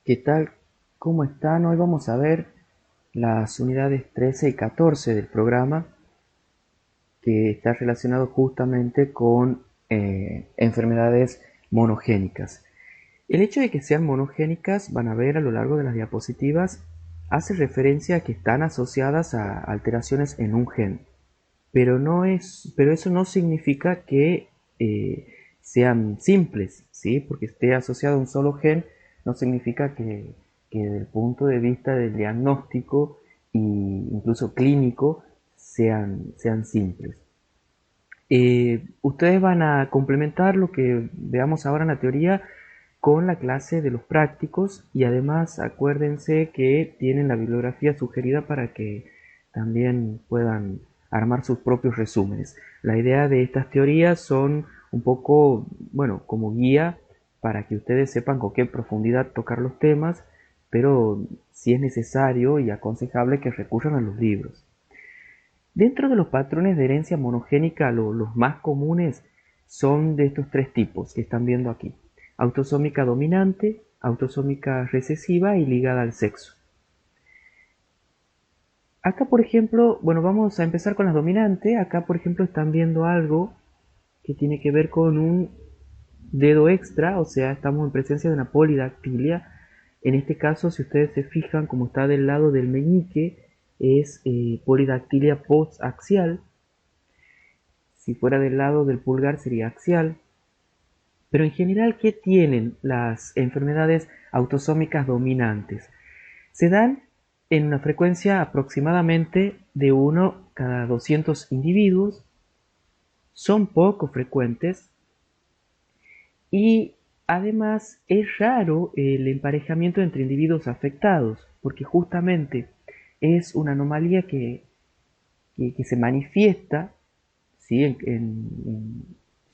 ¿Qué tal? ¿Cómo están? Hoy vamos a ver las unidades 13 y 14 del programa que está relacionado justamente con enfermedades monogénicas. El hecho de que sean monogénicas, van a ver a lo largo de las diapositivas, hace referencia a que están asociadas a alteraciones en un gen. Pero eso no significa que sean simples, ¿sí? Porque esté asociado a un solo gen, no significa que desde el punto de vista del diagnóstico e incluso clínico sean simples. Ustedes van a complementar lo que veamos ahora en la teoría con la clase de los prácticos y además acuérdense que tienen la bibliografía sugerida para que también puedan armar sus propios resúmenes. La idea de estas teorías son un poco, bueno, como guía para que ustedes sepan con qué profundidad tocar los temas, pero si es necesario y aconsejable que recurran a los libros. Dentro de los patrones de herencia monogénica, los más comunes son de estos tres tipos que están viendo aquí. Autosómica dominante, autosómica recesiva y ligada al sexo. Acá, por ejemplo, bueno, vamos a empezar con las dominantes. Acá, por ejemplo, están viendo algo que tiene que ver con un dedo extra, o sea, estamos en presencia de una polidactilia. En este caso, si ustedes se fijan, como está del lado del meñique, es polidactilia postaxial. Si fuera del lado del pulgar sería axial. Pero en general, ¿qué tienen las enfermedades autosómicas dominantes? Se dan en una frecuencia aproximadamente de uno cada 200 individuos, son poco frecuentes y además es raro el emparejamiento entre individuos afectados, porque justamente es una anomalía que se manifiesta, ¿sí?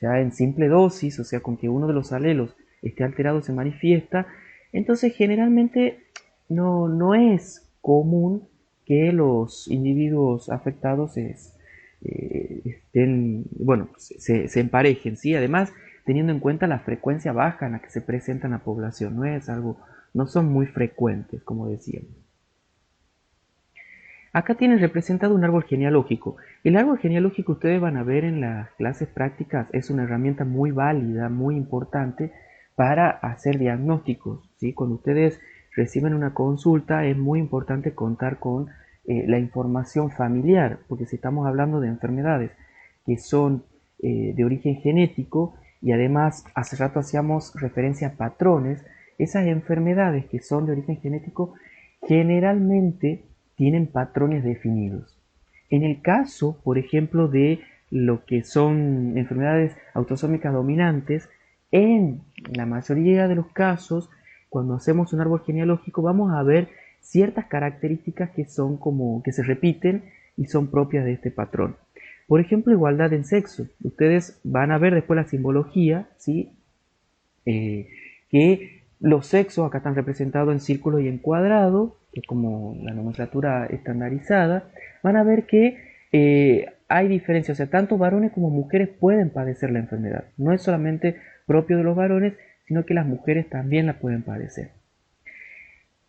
Ya en simple dosis, o sea, con que uno de los alelos esté alterado se manifiesta. Entonces generalmente no es común que los individuos afectados estén, bueno, se emparejen, ¿sí? Además, teniendo en cuenta la frecuencia baja en la que se presenta en la población, no son muy frecuentes, como decíamos. Acá tienen representado un árbol genealógico. El árbol genealógico ustedes van a ver en las clases prácticas es una herramienta muy válida, muy importante para hacer diagnósticos, ¿sí? Cuando ustedes reciben una consulta es muy importante contar con la información familiar, porque si estamos hablando de enfermedades que son de origen genético y además hace rato hacíamos referencia a patrones, esas enfermedades que son de origen genético generalmente tienen patrones definidos. En el caso, por ejemplo, de lo que son enfermedades autosómicas dominantes, en la mayoría de los casos, cuando hacemos un árbol genealógico, vamos a ver ciertas características que son como que se repiten y son propias de este patrón. Por ejemplo, igualdad en sexo. Ustedes van a ver después la simbología, ¿sí? Que los sexos acá están representados en círculo y en cuadrado, que es como la nomenclatura estandarizada, van a ver que hay diferencias, o sea, tanto varones como mujeres pueden padecer la enfermedad. No es solamente propio de los varones, sino que las mujeres también la pueden padecer.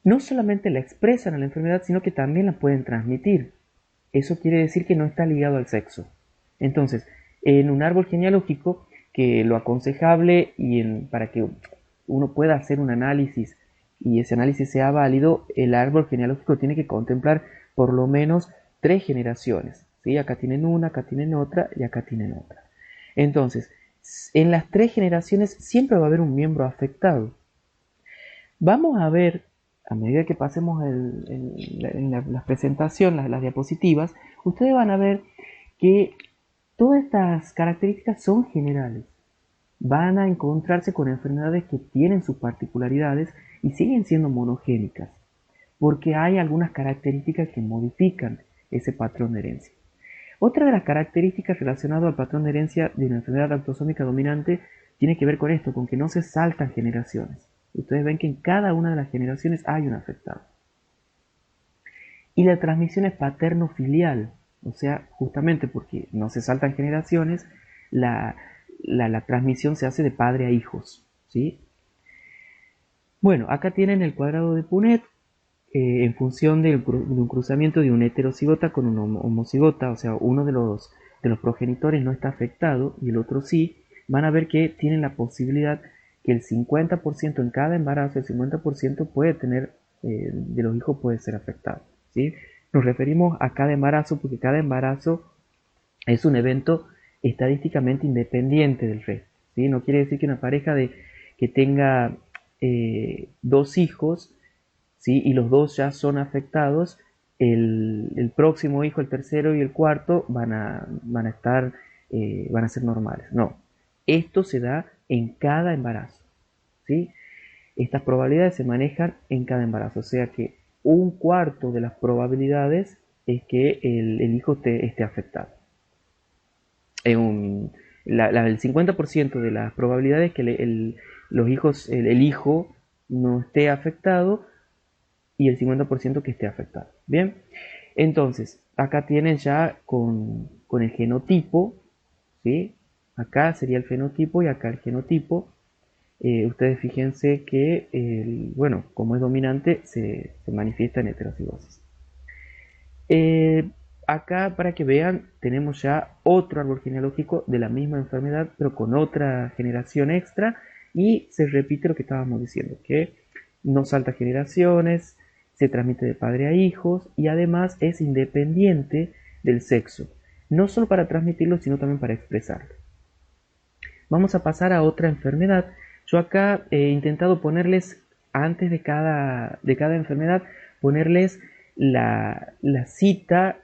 No solamente la expresan a la enfermedad, sino que también la pueden transmitir. Eso quiere decir que no está ligado al sexo. Entonces, en un árbol genealógico, que lo aconsejable para que uno pueda hacer un análisis y ese análisis sea válido, el árbol genealógico tiene que contemplar por lo menos tres generaciones. ¿Sí? Acá tienen una, acá tienen otra y acá tienen otra. Entonces, en las tres generaciones siempre va a haber un miembro afectado. Vamos a ver, a medida que pasemos en la presentación, las diapositivas, ustedes van a ver que todas estas características son generales. Van a encontrarse con enfermedades que tienen sus particularidades y siguen siendo monogénicas, porque hay algunas características que modifican ese patrón de herencia. Otra de las características relacionadas al patrón de herencia de una enfermedad autosómica dominante tiene que ver con esto, con que no se saltan generaciones. Ustedes ven que en cada una de las generaciones hay un afectado. Y la transmisión es paterno-filial, o sea, justamente porque no se saltan generaciones, la transmisión se hace de padre a hijos, ¿sí? Bueno, acá tienen el cuadrado de Punnett en función de un cruzamiento de un heterocigota con un homocigota, o sea, uno de los progenitores no está afectado y el otro sí. Van a ver que tienen la posibilidad que el 50% en cada embarazo, el 50% puede tener, de los hijos puede ser afectado, ¿sí? Nos referimos a cada embarazo porque cada embarazo es un evento estadísticamente independiente del resto, ¿sí? No quiere decir que una pareja que tenga dos hijos, ¿sí? Y los dos ya son afectados, el próximo hijo, el tercero y el cuarto van a ser normales. No, esto se da en cada embarazo, ¿sí? Estas probabilidades se manejan en cada embarazo, o sea que un cuarto de las probabilidades es que el hijo esté afectado. Un, el 50% de las probabilidades que los hijos, el hijo no esté afectado y el 50% que esté afectado. Bien, entonces acá tienen ya con el genotipo, ¿sí? Acá sería el fenotipo y acá el genotipo. Ustedes fíjense que, bueno, como es dominante, se manifiesta en heterocigosis. Eh, Acá, para que vean, tenemos ya otro árbol genealógico de la misma enfermedad, pero con otra generación extra, y se repite lo que estábamos diciendo, que no salta generaciones, se transmite de padre a hijos y además es independiente del sexo, no solo para transmitirlo, sino también para expresarlo. Vamos a pasar a otra enfermedad. Yo acá he intentado ponerles, antes de cada enfermedad, ponerles la cita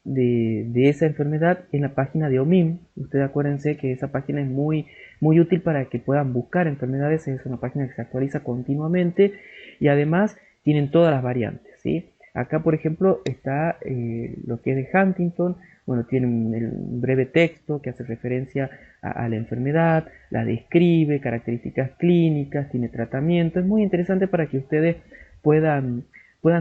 de esa enfermedad en la página de OMIM. Ustedes acuérdense que esa página es muy, muy útil para que puedan buscar enfermedades. Es una página que se actualiza continuamente y además tienen todas las variantes, ¿sí? Acá, por ejemplo, está lo que es de Huntington. Bueno, tiene un breve texto que hace referencia a la enfermedad, la describe, características clínicas, tiene tratamiento. Es muy interesante para que ustedes puedan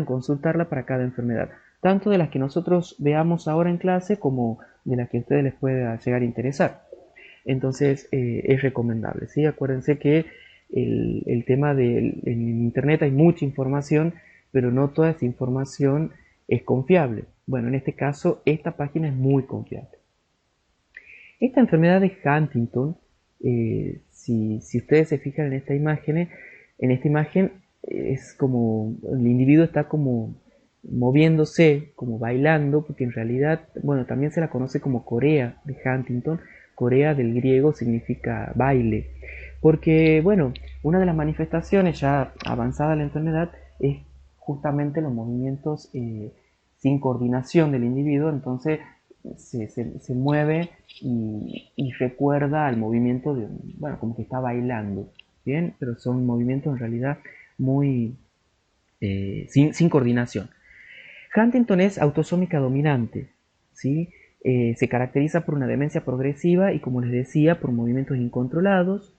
consultarla para cada enfermedad, tanto de las que nosotros veamos ahora en clase como de las que a ustedes les pueda llegar a interesar. Entonces es recomendable, ¿sí? Acuérdense que el tema en internet hay mucha información, pero no toda esa información es confiable. Bueno, en este caso esta página es muy confiable. Esta enfermedad de Huntington, si ustedes se fijan en esta imagen es como el individuo está como moviéndose, como bailando, porque en realidad, bueno, también se la conoce como Corea de Huntington. Corea del griego significa baile, porque, bueno, una de las manifestaciones ya avanzada la enfermedad es justamente los movimientos sin coordinación del individuo, entonces se mueve y recuerda al movimiento de, bueno, como que está bailando, ¿bien? Pero son movimientos en realidad muy sin coordinación. Huntington es autosómica dominante, ¿sí? Se caracteriza por una demencia progresiva y, como les decía, por movimientos incontrolados.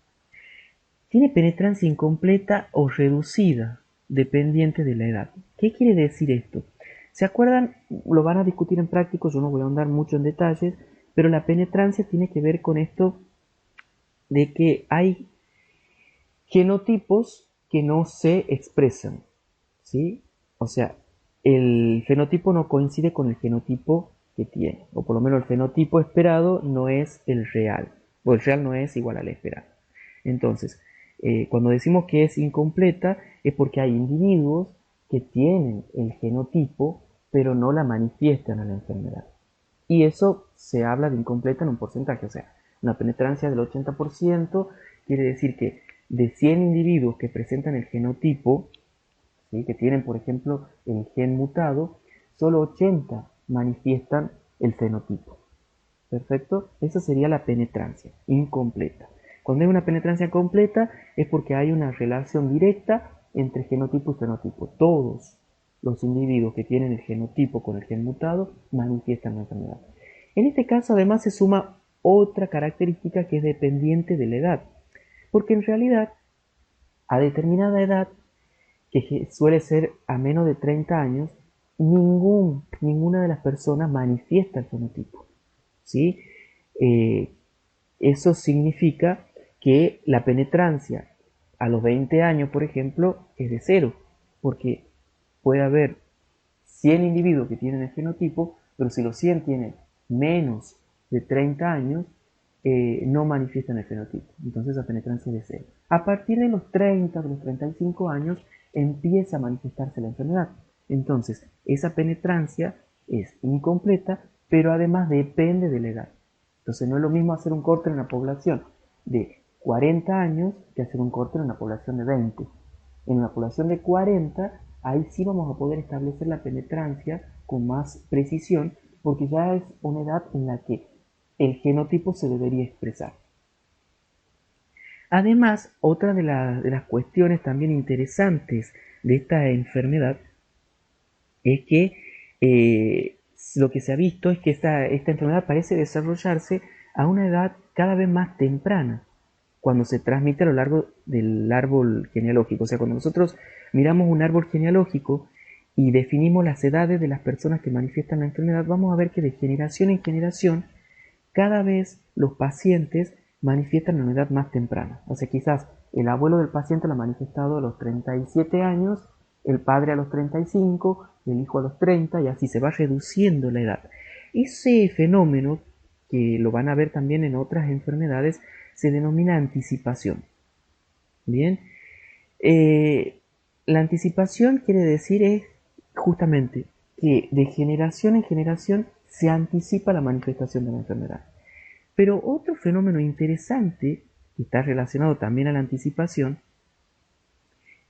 Tiene penetrancia incompleta o reducida, dependiente de la edad. ¿Qué quiere decir esto? ¿Se acuerdan? Lo van a discutir en práctico, yo no voy a ahondar mucho en detalles, pero la penetrancia tiene que ver con esto de que hay genotipos que no se expresan, ¿sí? O sea, el fenotipo no coincide con el genotipo que tiene, o por lo menos el fenotipo esperado no es el real, o el real no es igual al esperado. Entonces, cuando decimos que es incompleta es porque hay individuos que tienen el genotipo pero no la manifiestan a la enfermedad. Y eso se habla de incompleta en un porcentaje, o sea, una penetrancia del 80% quiere decir que de 100 individuos que presentan el genotipo, ¿sí? Que tienen, por ejemplo, el gen mutado, solo 80 manifiestan el fenotipo. ¿Perfecto? Esa sería la penetrancia incompleta. Cuando hay una penetrancia completa es porque hay una relación directa entre genotipo y fenotipo. Todos los individuos que tienen el genotipo con el gen mutado manifiestan la enfermedad. En este caso además se suma otra característica que es dependiente de la edad, porque en realidad a determinada edad, que suele ser a menos de 30 años, ninguna de las personas manifiesta el fenotipo, ¿sí? Eh, Eso significa que la penetrancia a los 20 años, por ejemplo, es de cero, porque puede haber 100 individuos que tienen el fenotipo, pero si los 100 tienen menos de 30 años, no manifiestan el fenotipo. Entonces la penetrancia es de cero. A partir de los 30, de los 35 años, empieza a manifestarse la enfermedad. Entonces, esa penetrancia es incompleta, pero además depende de la edad. Entonces, no es lo mismo hacer un corte en una población de 40 años que hacer un corte en una población de 20. En una población de 40, ahí sí vamos a poder establecer la penetrancia con más precisión, porque ya es una edad en la que el genotipo se debería expresar. Además, otra de las cuestiones también interesantes de esta enfermedad es que lo que se ha visto es que esta enfermedad parece desarrollarse a una edad cada vez más temprana, cuando se transmite a lo largo del árbol genealógico. O sea, cuando nosotros miramos un árbol genealógico y definimos las edades de las personas que manifiestan la enfermedad, vamos a ver que de generación en generación, cada vez los pacientes manifiestan una edad más temprana. O sea, quizás el abuelo del paciente lo ha manifestado a los 37 años, el padre a los 35, el hijo a los 30, y así se va reduciendo la edad. Ese fenómeno, que lo van a ver también en otras enfermedades, se denomina anticipación. Bien, la anticipación quiere decir es justamente que de generación en generación se anticipa la manifestación de la enfermedad. Pero otro fenómeno interesante, que está relacionado también a la anticipación,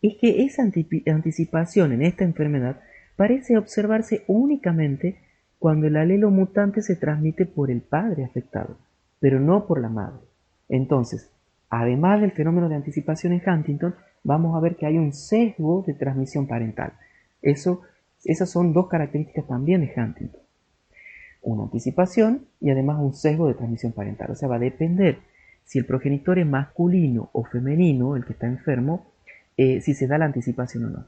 es que esa anticipación en esta enfermedad parece observarse únicamente cuando el alelo mutante se transmite por el padre afectado, pero no por la madre. Entonces, además del fenómeno de anticipación en Huntington, vamos a ver que hay un sesgo de transmisión parental. Esas son dos características también de Huntington. Una anticipación y además un sesgo de transmisión parental. O sea, va a depender si el progenitor es masculino o femenino, el que está enfermo, si se da la anticipación o no.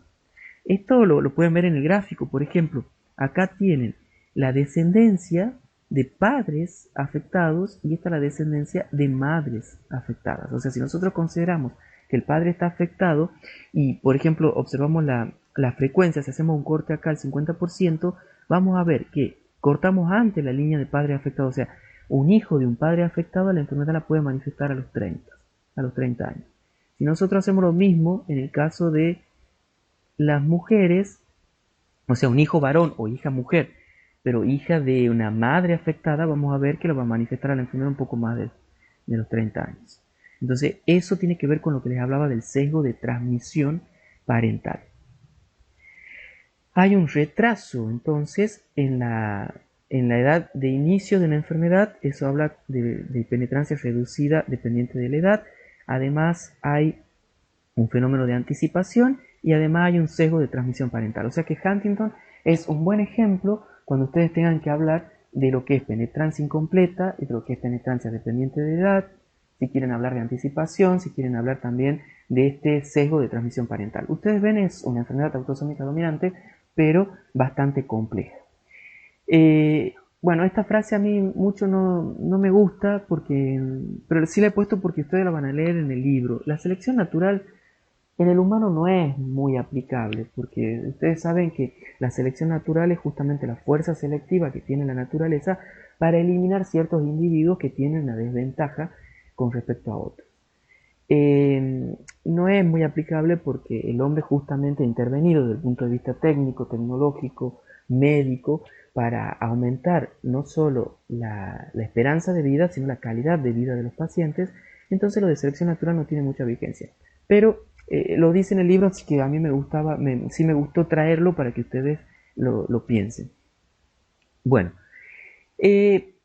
Esto lo pueden ver en el gráfico. Por ejemplo, acá tienen la descendencia de padres afectados y esta la descendencia de madres afectadas. O sea, si nosotros consideramos que el padre está afectado y, por ejemplo, observamos la frecuencia, si hacemos un corte acá al 50%, vamos a ver que cortamos antes la línea de padre afectado. O sea, un hijo de un padre afectado, la enfermedad la puede manifestar a los 30 años. Si nosotros hacemos lo mismo en el caso de las mujeres, o sea, un hijo varón o hija mujer, pero hija de una madre afectada, vamos a ver que lo va a manifestar a la enfermedad un poco más de los 30 años. Entonces, eso tiene que ver con lo que les hablaba del sesgo de transmisión parental. Hay un retraso, entonces, en la edad de inicio de la enfermedad. Eso habla de penetrancia reducida dependiente de la edad. Además, hay un fenómeno de anticipación y además hay un sesgo de transmisión parental. O sea que Huntington es un buen ejemplo cuando ustedes tengan que hablar de lo que es penetrancia incompleta y de lo que es penetrancia dependiente de edad, si quieren hablar de anticipación, si quieren hablar también de este sesgo de transmisión parental. Ustedes ven, es una enfermedad autosómica dominante, pero bastante compleja. Bueno, esta frase a mí mucho no me gusta, pero sí la he puesto porque ustedes la van a leer en el libro. La selección natural en el humano no es muy aplicable, porque ustedes saben que la selección natural es justamente la fuerza selectiva que tiene la naturaleza para eliminar ciertos individuos que tienen una desventaja con respecto a otros. No es muy aplicable porque el hombre justamente ha intervenido desde el punto de vista técnico, tecnológico, médico, para aumentar no solo la esperanza de vida, sino la calidad de vida de los pacientes. Entonces lo de selección natural no tiene mucha vigencia. Pero lo dice en el libro, así que a mí sí me gustó traerlo para que ustedes lo piensen. Bueno,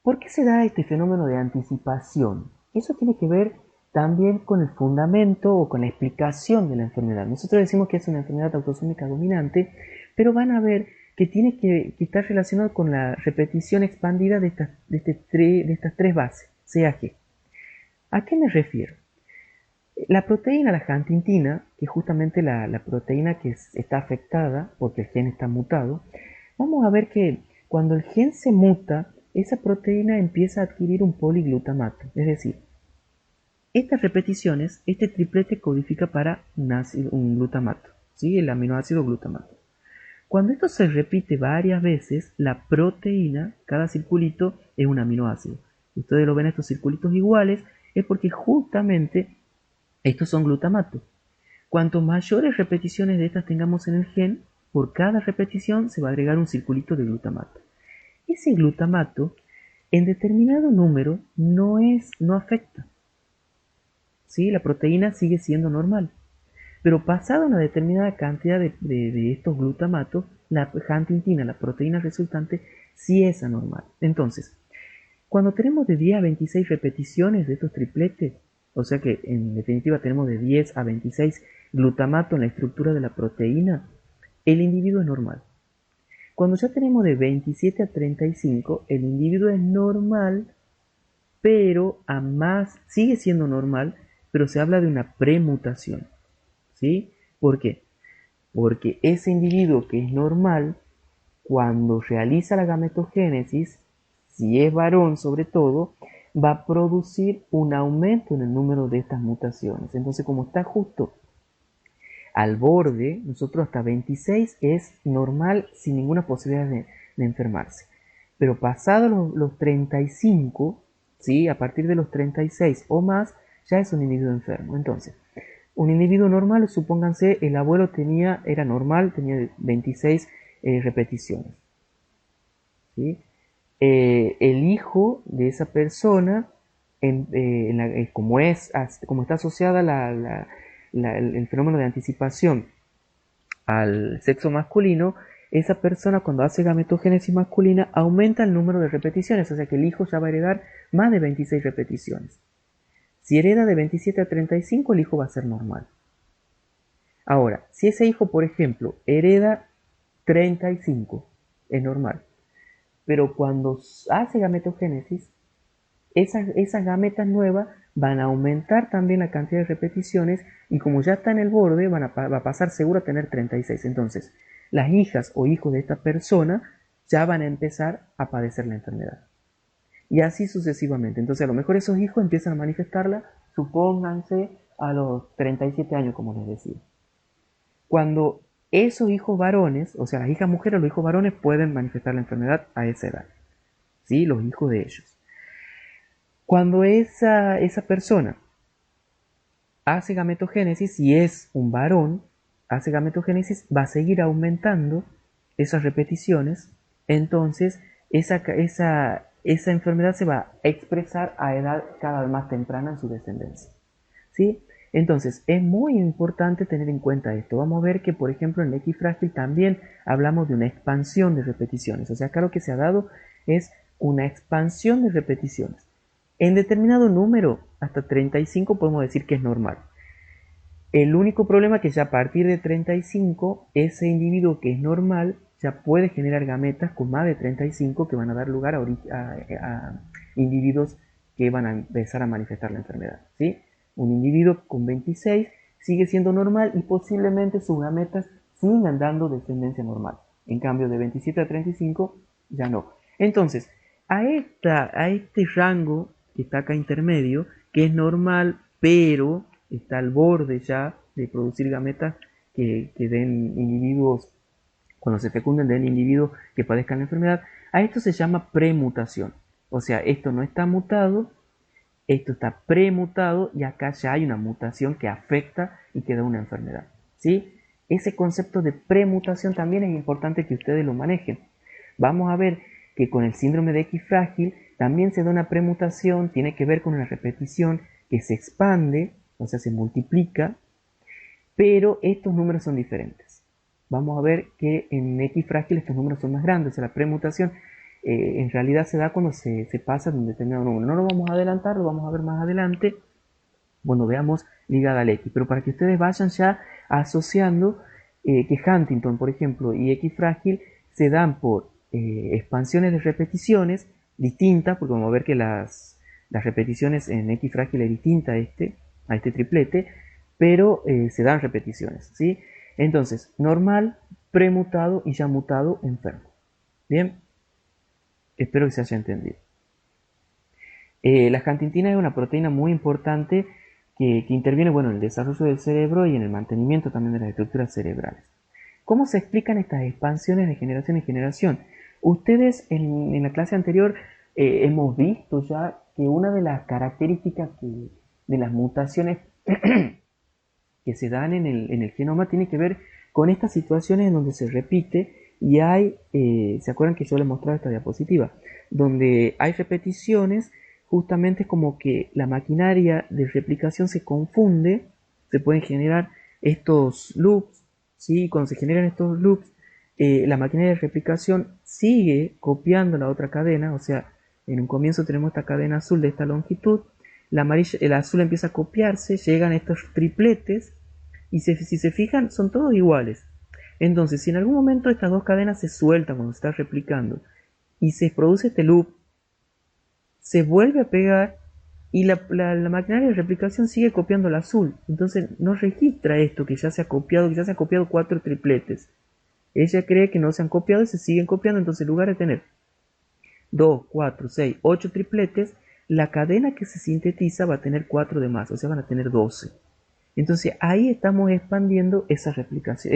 ¿por qué se da este fenómeno de anticipación? Eso tiene que ver también con el fundamento o con la explicación de la enfermedad. Nosotros decimos que es una enfermedad autosómica dominante, pero van a ver que tiene que estar relacionado con la repetición expandida de estas tres bases, CAG. ¿A qué me refiero? La proteína, la huntingtina, que es justamente la proteína que está afectada porque el gen está mutado, vamos a ver que cuando el gen se muta, esa proteína empieza a adquirir un poliglutamato, es decir, Estas repeticiones, este triplete codifica para un glutamato, ¿sí? El aminoácido glutamato. Cuando esto se repite varias veces, la proteína, cada circulito es un aminoácido. Ustedes lo ven estos circulitos iguales, es porque justamente estos son glutamatos. Cuanto mayores repeticiones de estas tengamos en el gen, por cada repetición se va a agregar un circulito de glutamato. Ese glutamato en determinado número no afecta, ¿sí? La proteína sigue siendo normal. Pero pasada una determinada cantidad de estos glutamatos, la huntingtina, la proteína resultante, sí es anormal. Entonces, cuando tenemos de 10 a 26 repeticiones de estos tripletes, o sea que en definitiva tenemos de 10 a 26 glutamato en la estructura de la proteína, el individuo es normal. Cuando ya tenemos de 27 a 35, el individuo es normal, pero a más sigue siendo normal, pero se habla de una premutación. ¿Sí? ¿Por qué? Porque ese individuo que es normal, cuando realiza la gametogénesis, si es varón sobre todo, va a producir un aumento en el número de estas mutaciones. Entonces, como está justo al borde, nosotros hasta 26 es normal sin ninguna posibilidad de enfermarse. Pero pasados los 35, ¿sí? A partir de los 36 o más, ya es un individuo enfermo. Entonces, un individuo normal, supónganse, el abuelo era normal, tenía 26 repeticiones. ¿Sí? El hijo de esa persona, como está asociada el fenómeno de anticipación al sexo masculino, esa persona cuando hace gametogénesis masculina aumenta el número de repeticiones, o sea que el hijo ya va a heredar más de 26 repeticiones. Si hereda de 27 a 35, el hijo va a ser normal. Ahora, si ese hijo, por ejemplo, hereda 35, es normal. Pero cuando hace gametogénesis, esas gametas nuevas van a aumentar también la cantidad de repeticiones y como ya está en el borde, va a pasar seguro a tener 36. Entonces, las hijas o hijos de esta persona ya van a empezar a padecer la enfermedad. Y así sucesivamente. Entonces, a lo mejor esos hijos empiezan a manifestarla, supónganse, a los 37 años, como les decía. Cuando esos hijos varones, o sea, las hijas mujeres o los hijos varones pueden manifestar la enfermedad a esa edad, ¿sí? Los hijos de ellos. Cuando esa persona hace gametogénesis y es un varón, hace gametogénesis, va a seguir aumentando esas repeticiones, entonces esa enfermedad se va a expresar a edad cada vez más temprana en su descendencia, ¿sí? Entonces, es muy importante tener en cuenta esto. Vamos a ver que, por ejemplo, en la X frágil también hablamos de una expansión de repeticiones. O sea, acá lo que se ha dado es una expansión de repeticiones. En determinado número, hasta 35, podemos decir que es normal. El único problema es que ya a partir de 35, ese individuo que es normal ya puede generar gametas con más de 35 que van a dar lugar a individuos que van a empezar a manifestar la enfermedad, ¿sí? Un individuo con 26 sigue siendo normal y posiblemente sus gametas sigan dando descendencia normal. En cambio, de 27 a 35 ya no. Entonces, a este rango que está acá intermedio, que es normal, pero está al borde ya de producir gametas que den individuos, cuando se fecunden, den individuos que padezcan la enfermedad, a esto se llama premutación. O sea, esto no está mutado, esto está premutado y acá ya hay una mutación que afecta y que da una enfermedad, ¿sí? Ese concepto de premutación también es importante que ustedes lo manejen. Vamos a ver que con el síndrome de X frágil también se da una premutación, tiene que ver con una repetición que se expande, o sea, se multiplica, pero estos números son diferentes. Vamos a ver que en X frágil estos números son más grandes, o sea, la premutación en realidad se da cuando se pasa de un determinado número. No lo vamos a adelantar, lo vamos a ver más adelante cuando veamos ligada al X, pero para que ustedes vayan ya asociando que Huntington, por ejemplo, y X frágil se dan por expansiones de repeticiones distintas, porque vamos a ver que las repeticiones en X frágil es distinta a este triplete, pero se dan repeticiones, ¿sí? Entonces, normal, premutado y ya mutado, enfermo. Bien, espero que se haya entendido. La huntingtina es una proteína muy importante que interviene, bueno, en el desarrollo del cerebro y en el mantenimiento también de las estructuras cerebrales. ¿Cómo se explican estas expansiones de generación en generación? Ustedes en la clase anterior hemos visto ya que una de las características de las mutaciones que se dan en el genoma tiene que ver con estas situaciones en donde se repite y hay, ¿se acuerdan que yo les mostraba esta diapositiva? Donde hay repeticiones, justamente es como que la maquinaria de replicación se confunde, se pueden generar estos loops, ¿sí? Cuando se generan estos loops, la maquinaria de replicación sigue copiando la otra cadena, o sea, en un comienzo tenemos esta cadena azul de esta longitud, la amarilla, el azul empieza a copiarse, llegan estos tripletes y si se fijan son todos iguales. Entonces, si en algún momento estas dos cadenas se sueltan cuando se está replicando y se produce este loop, se vuelve a pegar y la maquinaria de replicación sigue copiando el azul. Entonces no registra esto que ya se ha copiado, cuatro tripletes. Ella cree que no se han copiado y se siguen copiando, entonces en lugar de tener 2, 4, 6, 8 tripletes, la cadena que se sintetiza va a tener 4 de más, o sea, van a tener 12. Entonces ahí estamos expandiendo esa replicación,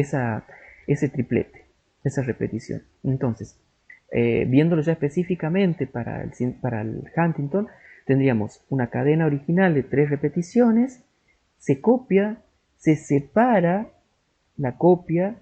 ese triplete, esa repetición. Entonces, viéndolo ya específicamente para el Huntington, tendríamos una cadena original de 3 repeticiones, se copia, se separa la copia,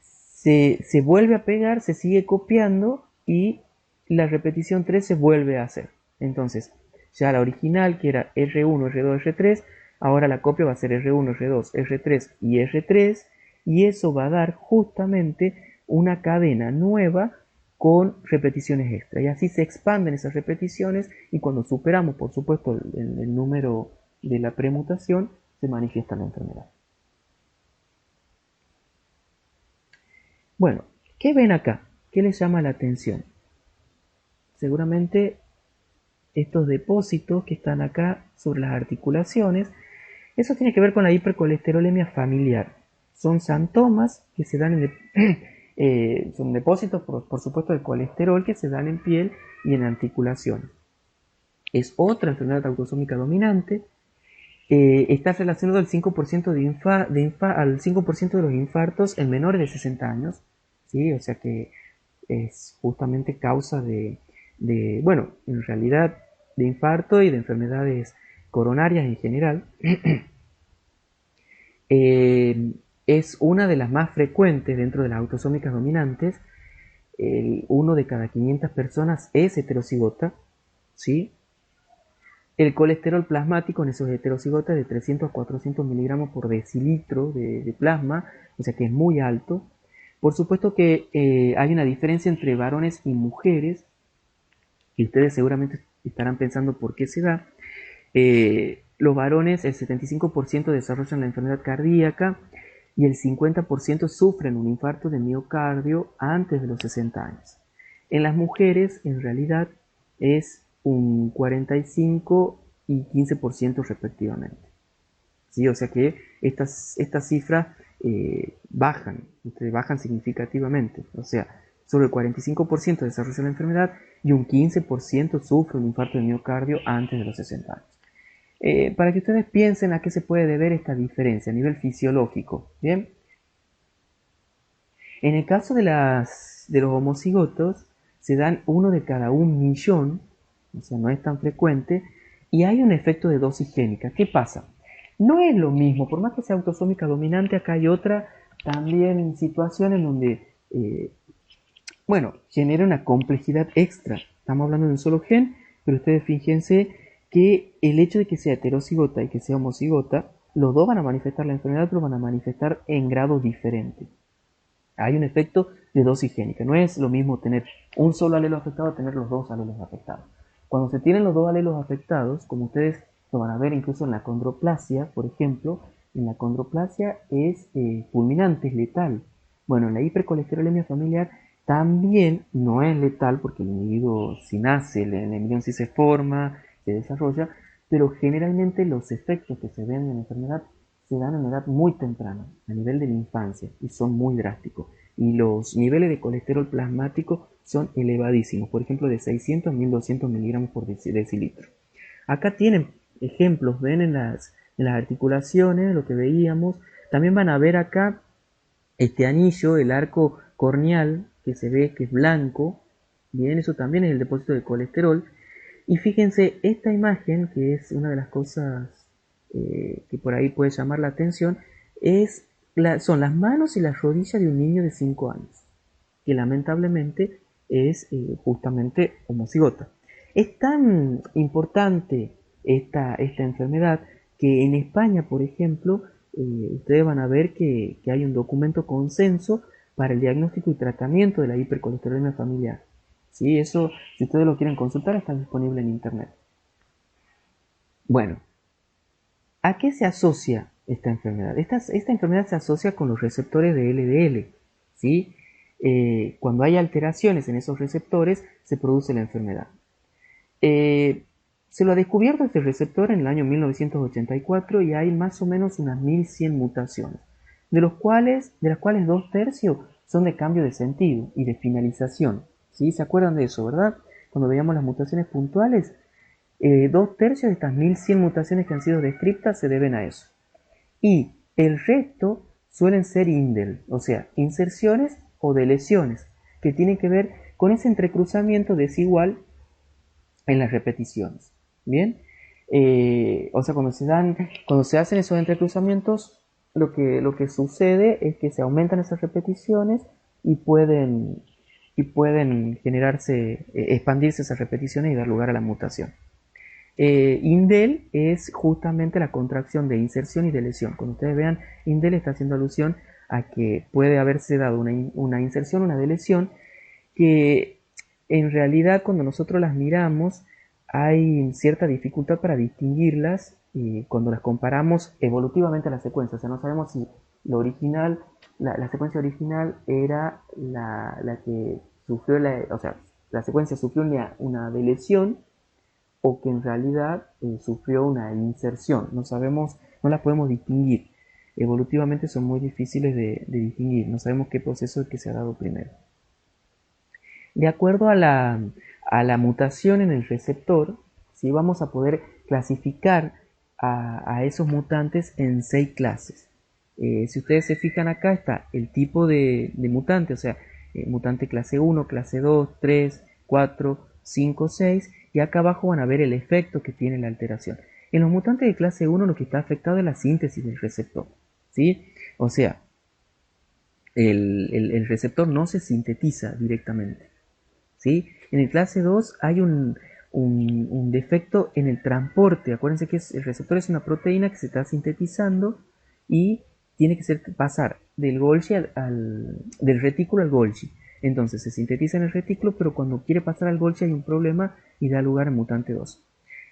se vuelve a pegar, se sigue copiando y la repetición 3 se vuelve a hacer. Entonces, ya la original, que era R1, R2, R3, ahora la copia va a ser R1, R2, R3 y R3, y eso va a dar justamente una cadena nueva con repeticiones extra. Y así se expanden esas repeticiones y cuando superamos, por supuesto, el número de la premutación, se manifiesta la enfermedad. Bueno, ¿qué ven acá? ¿Qué les llama la atención? Seguramente estos depósitos que están acá sobre las articulaciones, eso tiene que ver con la hipercolesterolemia familiar. Son santomas que se dan son depósitos, por supuesto, de colesterol que se dan en piel y en articulaciones. Es otra enfermedad autosómica dominante. Está relacionado al 5% al 5% de los infartos en menores de 60 años. ¿Sí? O sea que es justamente causa bueno, en realidad de infarto y de enfermedades coronarias en general. Es una de las más frecuentes dentro de las autosómicas dominantes. Uno de cada 500 personas es heterocigota, ¿sí? El colesterol plasmático en esos heterocigotas es de 300 a 400 miligramos por decilitro de plasma, o sea que es muy alto. Por supuesto que hay una diferencia entre varones y mujeres, y ustedes seguramente estarán pensando por qué se da. Los varones, el 75% desarrollan la enfermedad cardíaca y el 50% sufren un infarto de miocardio antes de los 60 años. En las mujeres, en realidad, es un 45 y 15% respectivamente. ¿Sí? O sea que estas cifras bajan significativamente. O sea, solo el 45% desarrolla la enfermedad y un 15% sufre un infarto de miocardio antes de los 60 años. Para que ustedes piensen a qué se puede deber esta diferencia a nivel fisiológico. ¿Bien? En el caso de los homocigotos, se dan uno de cada 1.000.000, o sea, no es tan frecuente, y hay un efecto de dosis génica. ¿Qué pasa? No es lo mismo, por más que sea autosómica dominante, acá hay otra también situación en donde, bueno, genera una complejidad extra. Estamos hablando de un solo gen, pero ustedes fíjense que el hecho de que sea heterocigota y que sea homocigota, los dos van a manifestar la enfermedad, pero van a manifestar en grado diferente. Hay un efecto de dosis génica. No es lo mismo tener un solo alelo afectado a tener los dos alelos afectados. Cuando se tienen los dos alelos afectados, como ustedes lo van a ver incluso en la condroplasia, por ejemplo, en la condroplasia es fulminante, es letal. Bueno, en la hipercolesterolemia familiar también no es letal porque el individuo si nace, el embrión si se forma, se desarrolla, pero generalmente los efectos que se ven en la enfermedad se dan en edad muy temprana, a nivel de la infancia, y son muy drásticos. Y los niveles de colesterol plasmático son elevadísimos, por ejemplo de 600 a 1200 miligramos por decilitro. Acá tienen ejemplos ven en las articulaciones, lo que veíamos, también van a ver acá este anillo, el arco corneal, que se ve que es blanco, bien, eso también es el depósito de colesterol. Y fíjense, esta imagen, que es una de las cosas que por ahí puede llamar la atención, son las manos y las rodillas de un niño de 5 años, que lamentablemente es justamente homocigota. Es tan importante esta enfermedad que en España, por ejemplo, ustedes van a ver que hay un documento consenso para el diagnóstico y tratamiento de la hipercolesterolemia familiar. ¿Sí? Eso, si ustedes lo quieren consultar, está disponible en internet. Bueno, ¿a qué se asocia esta enfermedad? Esta enfermedad se asocia con los receptores de LDL. ¿Sí? Cuando hay alteraciones en esos receptores, se produce la enfermedad. Se lo ha descubierto este receptor en el año 1984 y hay más o menos unas 1100 mutaciones, de las cuales 2/3 son de cambio de sentido y de finalización. ¿Sí? ¿Se acuerdan de eso, verdad? Cuando veíamos las mutaciones puntuales, 2/3 de estas 1100 mutaciones que han sido descritas se deben a eso. Y el resto suelen ser indel, o sea, inserciones o deleciones, que tienen que ver con ese entrecruzamiento desigual en las repeticiones. Bien, o sea, cuando se hacen esos entrecruzamientos, lo que sucede es que se aumentan esas repeticiones y pueden generarse, expandirse esas repeticiones y dar lugar a la mutación. Indel es justamente la contracción de inserción y de lesión. Cuando ustedes vean, indel está haciendo alusión a que puede haberse dado una inserción, una deleción, que en realidad cuando nosotros las miramos hay cierta dificultad para distinguirlas cuando las comparamos evolutivamente a la secuencia. O sea, no sabemos si lo original, la secuencia original era la que sufrió, o sea, la secuencia sufrió una deleción o que en realidad sufrió una inserción. No sabemos, no las podemos distinguir. Evolutivamente son muy difíciles de distinguir. No sabemos qué proceso es que se ha dado primero. De acuerdo a la mutación en el receptor, ¿sí? Vamos a poder clasificar a esos mutantes en 6 clases. Si ustedes se fijan acá está el tipo de mutante, o sea, mutante clase 1, clase 2, 3, 4, 5, 6, y acá abajo van a ver el efecto que tiene la alteración. En los mutantes de clase 1 lo que está afectado es la síntesis del receptor, ¿sí? O sea, el receptor no se sintetiza directamente. ¿Sí? En el clase 2 hay un defecto en el transporte. Acuérdense que el receptor es una proteína que se está sintetizando y tiene que pasar del retículo al Golgi. Entonces se sintetiza en el retículo, pero cuando quiere pasar al Golgi hay un problema y da lugar al mutante 2.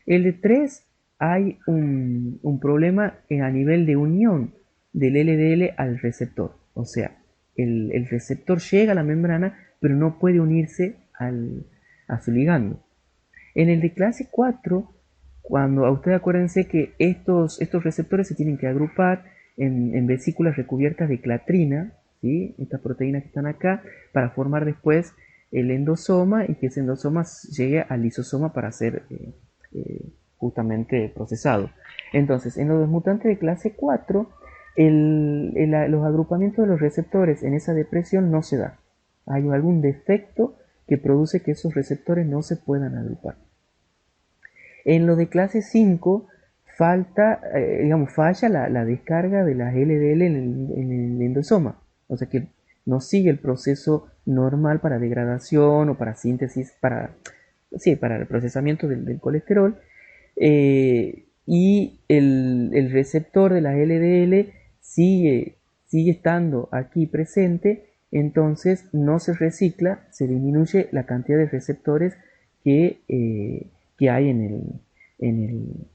El de 3 hay un problema a nivel de unión del LDL al receptor. O sea, el receptor llega a la membrana, pero no puede unirse a su ligando. En el de clase 4, cuando a ustedes acuérdense que estos receptores se tienen que agrupar en vesículas recubiertas de clatrina, ¿sí? Estas proteínas que están acá, para formar después el endosoma y que ese endosoma llegue al lisosoma para ser justamente procesado. Entonces, en los mutantes de clase 4, los agrupamientos de los receptores en esa depresión no se da. Hay algún defecto que produce que esos receptores no se puedan agrupar. En lo de clase 5 falla la descarga de las LDL en el endosoma, o sea que no sigue el proceso normal para degradación o para síntesis, para el procesamiento del colesterol, y el receptor de las LDL sigue estando aquí presente. Entonces no se recicla, se disminuye la cantidad de receptores que hay en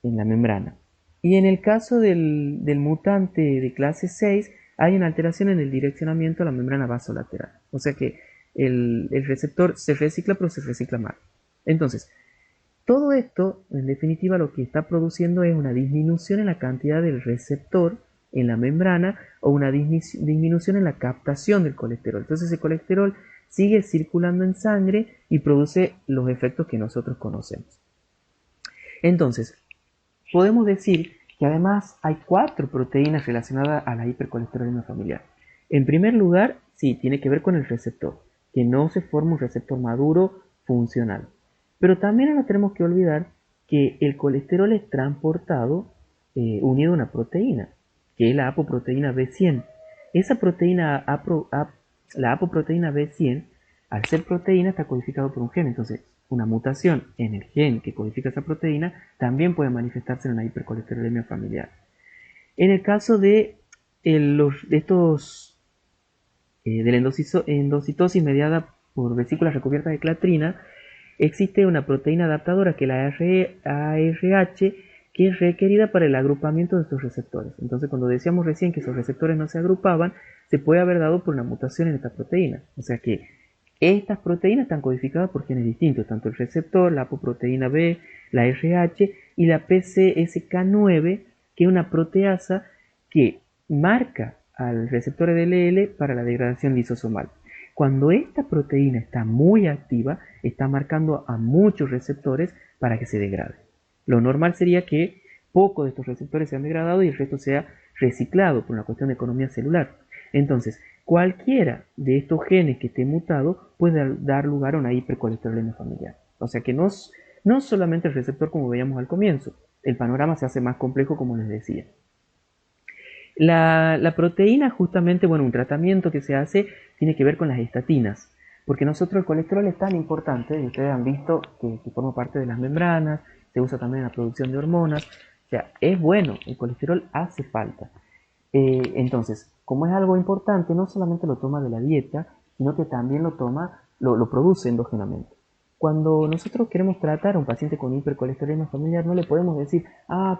la membrana. Y en el caso del mutante de clase 6, hay una alteración en el direccionamiento a la membrana vasolateral. O sea que el receptor se recicla, pero se recicla mal. Entonces, todo esto, en definitiva, lo que está produciendo es una disminución en la cantidad del receptor en la membrana o una disminución en la captación del colesterol. Entonces el colesterol sigue circulando en sangre y produce los efectos que nosotros conocemos. Entonces, podemos decir que además hay 4 proteínas relacionadas a la hipercolesterolemia familiar. En primer lugar, sí, tiene que ver con el receptor, que no se forma un receptor maduro funcional. Pero también no tenemos que olvidar que el colesterol es transportado unido a una proteína, que es la apoproteína B100. Esa proteína, la apoproteína B100, al ser proteína, está codificado por un gen. Entonces, una mutación en el gen que codifica esa proteína también puede manifestarse en una hipercolesterolemia familiar. En el caso de, de la endocitosis mediada por vesículas recubiertas de clatrina, existe una proteína adaptadora que es la ARH, que es requerida para el agrupamiento de estos receptores. Entonces, cuando decíamos recién que esos receptores no se agrupaban, se puede haber dado por una mutación en esta proteína. O sea que estas proteínas están codificadas por genes distintos, tanto el receptor, la apoproteína B, la RH y la PCSK9, que es una proteasa que marca al receptor LL para la degradación lisosomal. Cuando esta proteína está muy activa, está marcando a muchos receptores para que se degrade. Lo normal sería que pocos de estos receptores sean degradados y el resto sea reciclado por una cuestión de economía celular. Entonces, cualquiera de estos genes que esté mutado puede dar lugar a una hipercolesterolemia familiar. O sea que no solamente el receptor como veíamos al comienzo, el panorama se hace más complejo como les decía. La proteína, justamente, bueno, un tratamiento que se hace tiene que ver con las estatinas, porque nosotros el colesterol es tan importante, y ustedes han visto que forma parte de las membranas, se usa también en la producción de hormonas, o sea, es bueno, el colesterol hace falta. Entonces, como es algo importante, no solamente lo toma de la dieta, sino que también lo produce endógenamente. Cuando nosotros queremos tratar a un paciente con hipercolesterolemia familiar, no le podemos decir,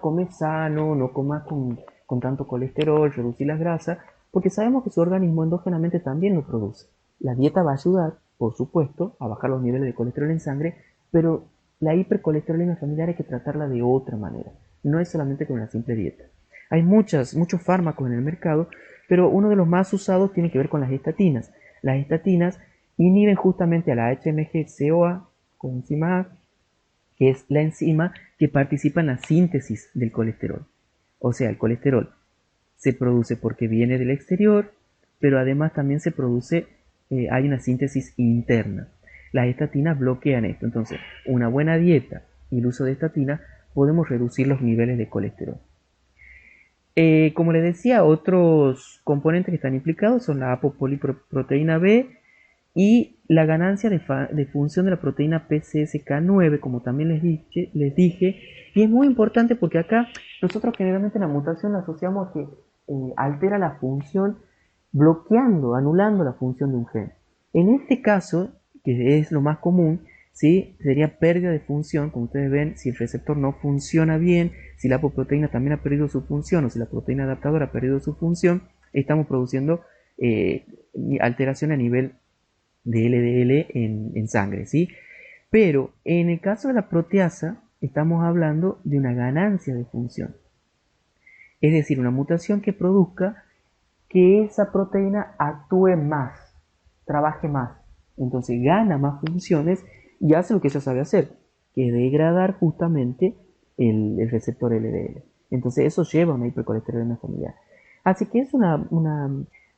come sano, no comas con tanto colesterol, reducir las grasas, porque sabemos que su organismo endógenamente también lo produce. La dieta va a ayudar, por supuesto, a bajar los niveles de colesterol en sangre, pero la hipercolesterolemia familiar hay que tratarla de otra manera. No es solamente con una simple dieta. Hay muchos fármacos en el mercado, pero uno de los más usados tiene que ver con las estatinas. Las estatinas inhiben justamente a la HMG-CoA, coenzima A, que es la enzima que participa en la síntesis del colesterol. O sea, el colesterol se produce porque viene del exterior, pero además también se produce, hay una síntesis interna. Las estatinas bloquean esto. Entonces, una buena dieta y el uso de estatinas podemos reducir los niveles de colesterol. Como les decía, otros componentes que están implicados son la apopoliproteína B y la ganancia de función de la proteína PCSK9, como también les dije, y es muy importante porque acá nosotros generalmente la mutación la asociamos a que altera la función bloqueando, anulando la función de un gen. En este caso, que es lo más común, ¿sí? Sería pérdida de función, como ustedes ven, si el receptor no funciona bien, si la apoproteína también ha perdido su función o si la proteína adaptadora ha perdido su función, estamos produciendo alteración a nivel de LDL en sangre, ¿sí? Pero en el caso de la proteasa, estamos hablando de una ganancia de función. Es decir, una mutación que produzca que esa proteína actúe más, trabaje más. Entonces gana más funciones y hace lo que ella sabe hacer, que es degradar justamente el receptor LDL. Entonces eso lleva a una hipercolesterolemia familiar. Así que es una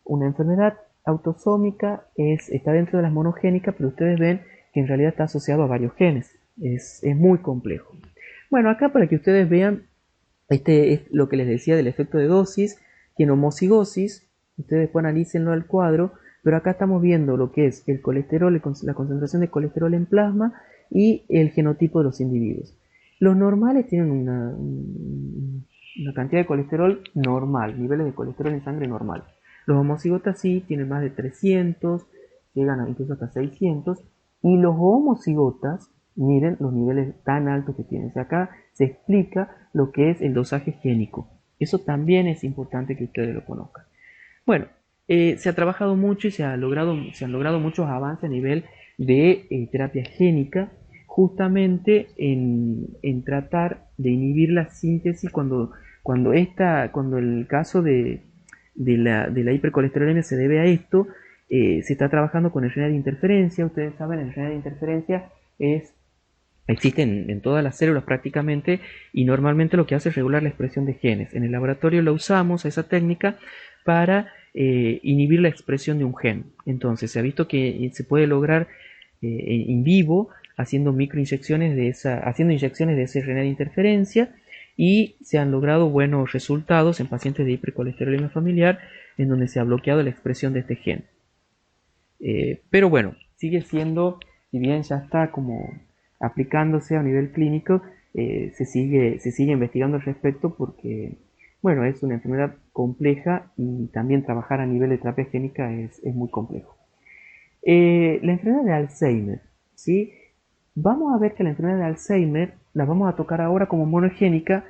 enfermedad autosómica, está dentro de las monogénicas, pero ustedes ven que en realidad está asociado a varios genes. Es muy complejo. Bueno, acá para que ustedes vean, este es lo que les decía del efecto de dosis, que en homocigosis, ustedes después analícenlo al cuadro, pero acá estamos viendo lo que es el colesterol, la concentración de colesterol en plasma y el genotipo de los individuos. Los normales tienen una cantidad de colesterol normal, niveles de colesterol en sangre normal. Los homocigotas sí tienen más de 300, llegan incluso hasta 600, y los homocigotas, miren los niveles tan altos que tienen. O sea, acá se explica lo que es el dosaje génico. Eso también es importante que ustedes lo conozcan. Bueno, se ha trabajado mucho y se han logrado muchos avances a nivel de terapia génica, justamente en tratar de inhibir la síntesis cuando el caso de la hipercolesterolemia se debe a esto. Se está trabajando con el RNA de interferencia. Ustedes saben, el RNA de interferencia es Existe en todas las células prácticamente y normalmente lo que hace es regular la expresión de genes. En el laboratorio lo usamos, esa técnica, para inhibir la expresión de un gen. Entonces se ha visto que se puede lograr in vivo haciendo microinyecciones haciendo inyecciones de ese RNA de interferencia, y se han logrado buenos resultados en pacientes de hipercolesterolemia familiar en donde se ha bloqueado la expresión de este gen. Pero bueno, sigue siendo, si bien ya está como aplicándose a nivel clínico, se sigue investigando al respecto porque, bueno, es una enfermedad compleja y también trabajar a nivel de terapia génica es muy complejo. La enfermedad de Alzheimer, ¿sí? Vamos a ver que la enfermedad de Alzheimer la vamos a tocar ahora como monogénica,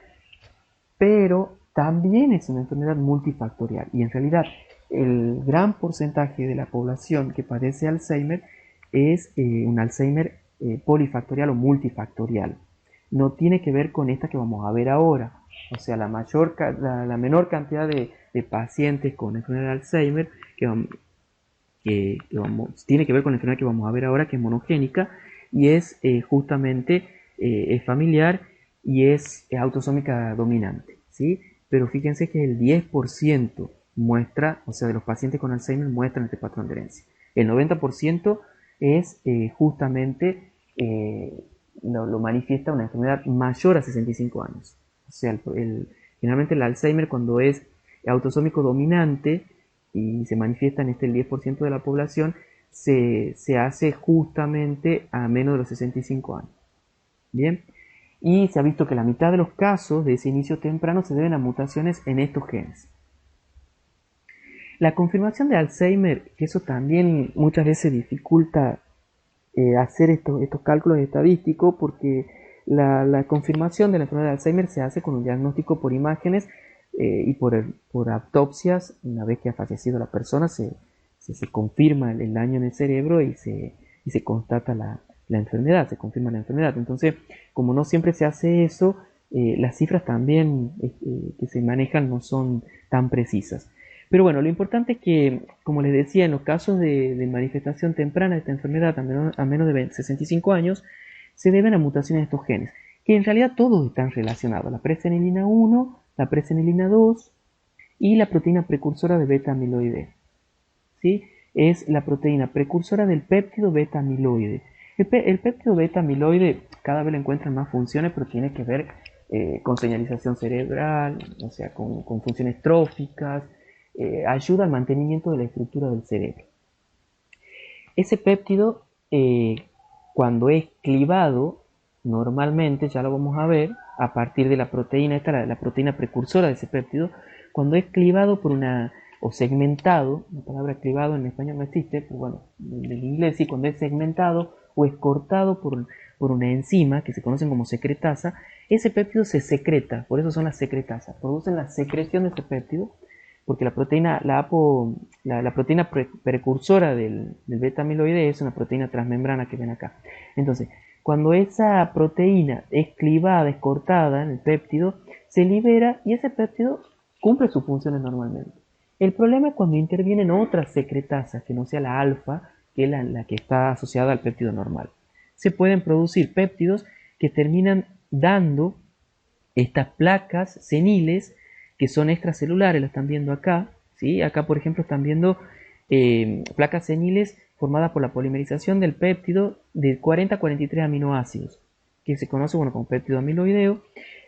pero también es una enfermedad multifactorial y en realidad el gran porcentaje de la población que padece Alzheimer es un Alzheimer polifactorial o multifactorial. No tiene que ver con esta que vamos a ver ahora. O sea, la menor cantidad de pacientes con enfermedad de Alzheimer tiene que ver con la enfermedad que vamos a ver ahora, que es monogénica, y es justamente es familiar y es autosómica dominante, ¿sí? Pero fíjense que el 10% muestra, o sea, de los pacientes con Alzheimer muestran este patrón de herencia. El 90% es justamente, lo manifiesta una enfermedad mayor a 65 años. O sea, generalmente el Alzheimer, cuando es autosómico dominante y se manifiesta en este el 10% de la población, se hace justamente a menos de los 65 años. Bien, y se ha visto que la mitad de los casos de ese inicio temprano se deben a mutaciones en estos genes. La confirmación de Alzheimer, que eso también muchas veces dificulta hacer estos cálculos estadísticos, porque la confirmación de la enfermedad de Alzheimer se hace con un diagnóstico por imágenes y por autopsias. Una vez que ha fallecido la persona se confirma el daño en el cerebro y se constata la enfermedad, se confirma la enfermedad. Entonces, como no siempre se hace eso, las cifras también que se manejan no son tan precisas. Pero bueno, lo importante es que, como les decía, en los casos de manifestación temprana de esta enfermedad a menos de 65 años, se deben a mutaciones de estos genes, que en realidad todos están relacionados: la presenilina 1, la presenilina 2 y la proteína precursora de beta-amiloide. ¿Sí? Es la proteína precursora del péptido beta-amiloide. El péptido beta-amiloide cada vez le encuentran más funciones, pero tiene que ver con señalización cerebral, o sea, con funciones tróficas, ayuda al mantenimiento de la estructura del cerebro. Ese péptido, cuando es clivado, normalmente, ya lo vamos a ver, a partir de la proteína, esta la proteína precursora de ese péptido, cuando es clivado o segmentado, la palabra clivado en español no existe, pero bueno, en el inglés sí, cuando es segmentado o es cortado por una enzima que se conocen como secretasa, ese péptido se secreta, por eso son las secretasas, producen la secreción de ese péptido, porque la proteína, la proteína precursora del beta-amiloide es una proteína transmembrana que ven acá. Entonces, cuando esa proteína es clivada, es cortada en el péptido, se libera y ese péptido cumple sus funciones normalmente. El problema es cuando intervienen otras secretasas, que no sea la alfa, que es la que está asociada al péptido normal. Se pueden producir péptidos que terminan dando estas placas seniles que son extracelulares, las están viendo acá, ¿sí? Acá, por ejemplo, están viendo placas seniles formadas por la polimerización del péptido de 40 a 43 aminoácidos, que se conoce, bueno, como péptido amiloideo,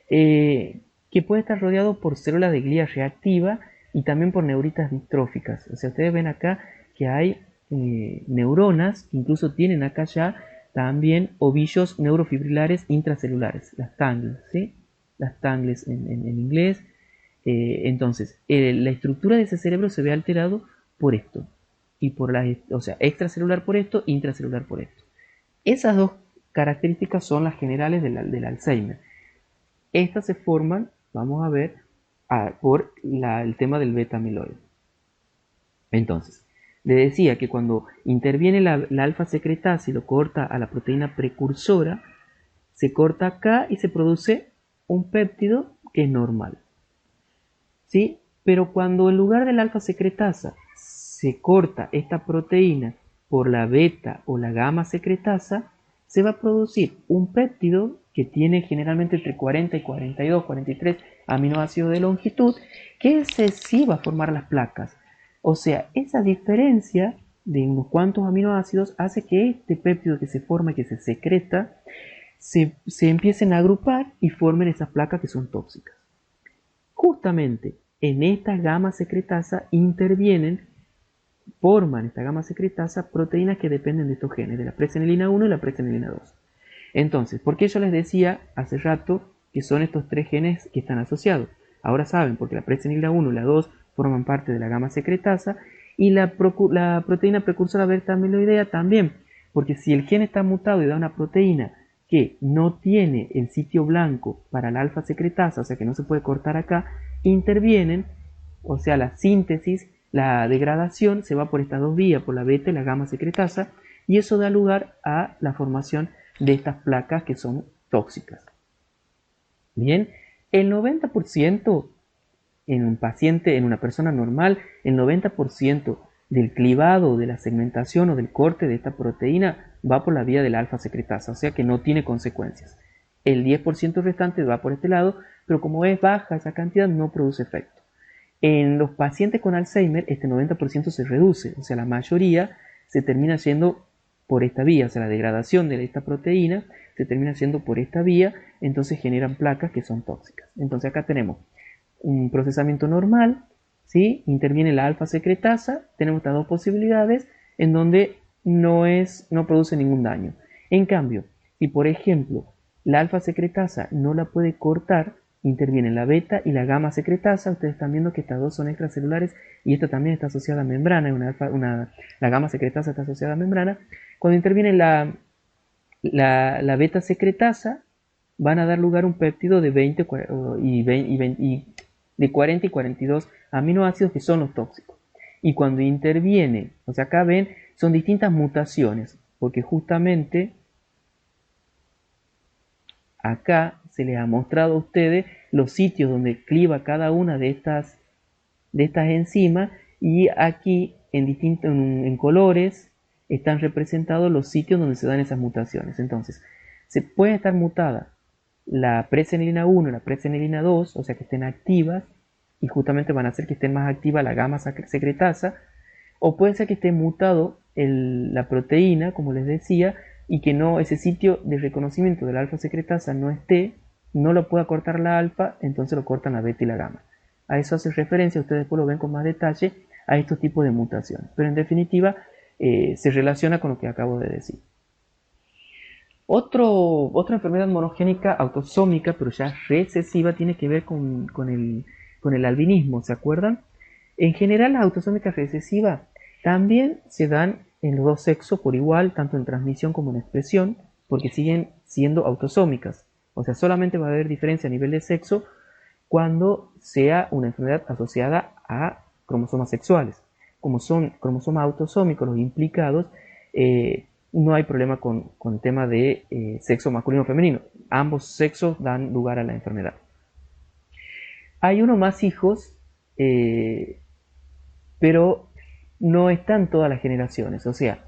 que puede estar rodeado por células de glía reactiva y también por neuritas distróficas. O sea, ustedes ven acá que hay neuronas que incluso tienen acá ya también ovillos neurofibrilares intracelulares, las tangles, ¿sí? Las tangles en inglés. Entonces, la estructura de ese cerebro se ve alterado por esto, y o sea, extracelular por esto, intracelular por esto. Esas dos características son las generales del Alzheimer. Estas se forman, vamos a ver, por el tema del beta-amiloide. Entonces, le decía que cuando interviene la alfa secretasa y lo corta a la proteína precursora, se corta acá y se produce un péptido que es normal. ¿Sí? Pero cuando en lugar del alfa secretasa se corta esta proteína por la beta o la gamma secretasa, se va a producir un péptido que tiene generalmente entre 40 y 42, 43 aminoácidos de longitud, que ese sí va a formar las placas. O sea, esa diferencia de unos cuantos aminoácidos hace que este péptido que se forma y que se secreta se empiecen a agrupar y formen esas placas que son tóxicas. Justamente en esta gama secretasa forman esta gama secretasa proteínas que dependen de estos genes, de la presenilina 1 y la presenilina 2. Entonces, ¿por qué yo les decía hace rato que son estos tres genes que están asociados? Ahora saben, porque la presenilina 1 y la 2 forman parte de la gama secretasa y la proteína precursora beta-amiloidea también, porque si el gen está mutado y da una proteína que no tiene el sitio blanco para la alfa secretasa, o sea que no se puede cortar acá, intervienen, o sea, la síntesis, la degradación se va por estas dos vías, por la beta y la gamma secretasa, y eso da lugar a la formación de estas placas que son tóxicas. Bien, el 90% en un paciente, en una persona normal, el 90% del clivado, de la segmentación o del corte de esta proteína va por la vía de la alfa secretasa, o sea que no tiene consecuencias. El 10% restante va por este lado, pero como es baja esa cantidad no produce efecto. En los pacientes con Alzheimer este 90% se reduce, o sea la mayoría se termina yendo por esta vía, o sea la degradación de esta proteína se termina haciendo por esta vía, entonces generan placas que son tóxicas. Entonces acá tenemos un procesamiento normal, ¿sí? Interviene la alfa secretasa, tenemos estas dos posibilidades en donde no produce ningún daño. En cambio, si por ejemplo la alfa secretasa no la puede cortar, intervienen la beta y la gamma secretasa. Ustedes están viendo que estas dos son extracelulares y esta también está asociada a membrana, la gamma secretasa está asociada a membrana. Cuando interviene la beta secretasa, van a dar lugar a un péptido de 40 y 42 aminoácidos que son los tóxicos. Y cuando interviene, o sea, acá ven, son distintas mutaciones, porque justamente acá se les ha mostrado a ustedes los sitios donde cliva cada una de estas enzimas, y aquí en colores están representados los sitios donde se dan esas mutaciones. Entonces, se puede estar mutada la presenilina 1 y la presenilina 2, o sea que estén activas, y justamente van a hacer que estén más activa la gamma secretasa, o puede ser que esté mutado la proteína, como les decía, y que no, ese sitio de reconocimiento de la alfa secretasa no lo pueda cortar la alfa, entonces lo cortan la beta y la gamma. A eso hace referencia, ustedes después lo ven con más detalle, a estos tipos de mutaciones. Pero en definitiva, se relaciona con lo que acabo de decir. Otra enfermedad monogénica autosómica, pero ya recesiva, tiene que ver con el albinismo, ¿se acuerdan? En general, las autosómicas recesivas también se dan en los dos sexos por igual, tanto en transmisión como en expresión, porque siguen siendo autosómicas. O sea, solamente va a haber diferencia a nivel de sexo cuando sea una enfermedad asociada a cromosomas sexuales. Como son cromosomas autosómicos los implicados, no hay problema con el tema de sexo masculino o femenino. Ambos sexos dan lugar a la enfermedad. Hay uno más hijos, pero no están todas las generaciones. O sea,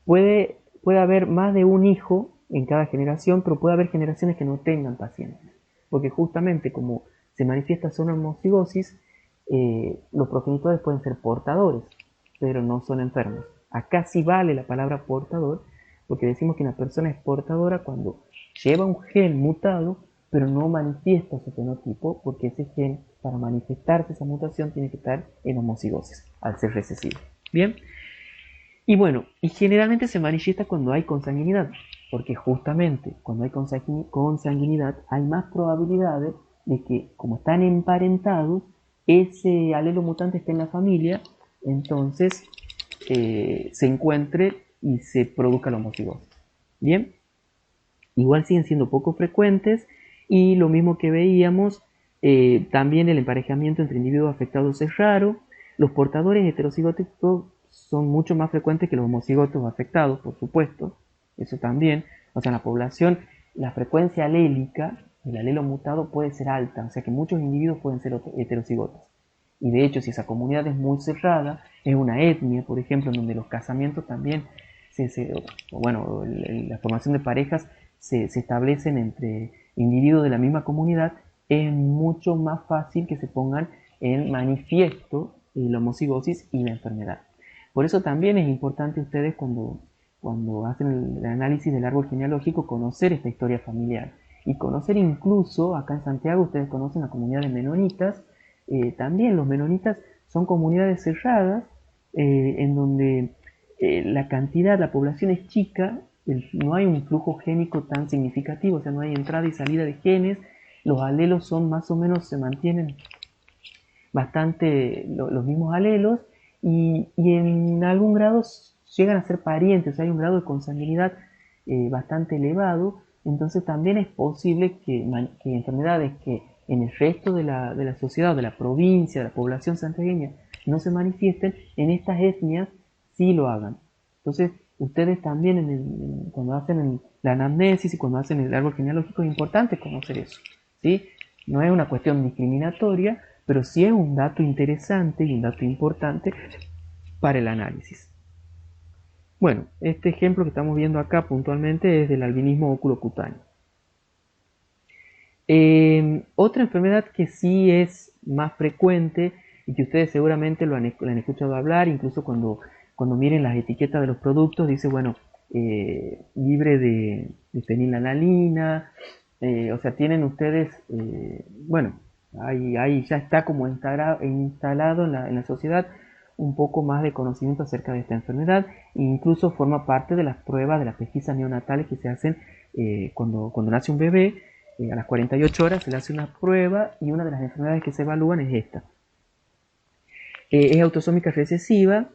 puede haber más de un hijo en cada generación, pero puede haber generaciones que no tengan pacientes. Porque justamente como se manifiesta solo en homocigosis, los progenitores pueden ser portadores, pero no son enfermos. Acá sí vale la palabra portador, porque decimos que una persona es portadora cuando lleva un gen mutado, pero no manifiesta su fenotipo, porque ese gen, para manifestarse esa mutación, tiene que estar en homocigosis, al ser recesivo. Bien, y bueno, y generalmente se manifiesta cuando hay consanguinidad, porque justamente cuando hay consanguinidad hay más probabilidades de que, como están emparentados, ese alelo mutante esté en la familia, entonces se encuentre y se produzca la homocigosis. Bien, igual siguen siendo poco frecuentes, y lo mismo que veíamos, también el emparejamiento entre individuos afectados es raro. Los portadores heterocigóticos son mucho más frecuentes que los homocigotos afectados, por supuesto, eso también. O sea, en la población la frecuencia alélica del alelo mutado puede ser alta, o sea que muchos individuos pueden ser heterocigotos. Y de hecho, si esa comunidad es muy cerrada, es una etnia, por ejemplo, en donde los casamientos también bueno, la formación de parejas se establecen entre individuos de la misma comunidad, es mucho más fácil que se pongan en manifiesto la homocigosis y la enfermedad. Por eso también es importante ustedes cuando hacen el análisis del árbol genealógico conocer esta historia familiar y conocer incluso, acá en Santiago ustedes conocen la comunidad de menonitas, también los menonitas son comunidades cerradas en donde la cantidad, la población es chica, no hay un flujo génico tan significativo, o sea, no hay entrada y salida de genes, los alelos son más o menos, se mantienen bastante los mismos alelos y en algún grado llegan a ser parientes, o sea, hay un grado de consanguinidad bastante elevado, entonces también es posible que enfermedades que en el resto de la sociedad, de la provincia, de la población santiagueña, no se manifiesten, en estas etnias sí lo hagan. Entonces, ustedes también cuando hacen la anamnesis y cuando hacen el árbol genealógico es importante conocer eso, ¿sí? No es una cuestión discriminatoria, pero sí es un dato interesante y un dato importante para el análisis. Bueno, este ejemplo que estamos viendo acá puntualmente es del albinismo oculocutáneo. Otra enfermedad que sí es más frecuente y que ustedes seguramente lo han escuchado hablar, incluso cuando miren las etiquetas de los productos, dice, bueno, libre de fenilalanina, o sea, tienen ustedes, bueno, ahí ya está como instalado en la sociedad un poco más de conocimiento acerca de esta enfermedad e incluso forma parte de las pruebas de las pesquisas neonatales que se hacen cuando nace un bebé. A las 48 horas se le hace una prueba y una de las enfermedades que se evalúan es esta. Es autosómica recesiva,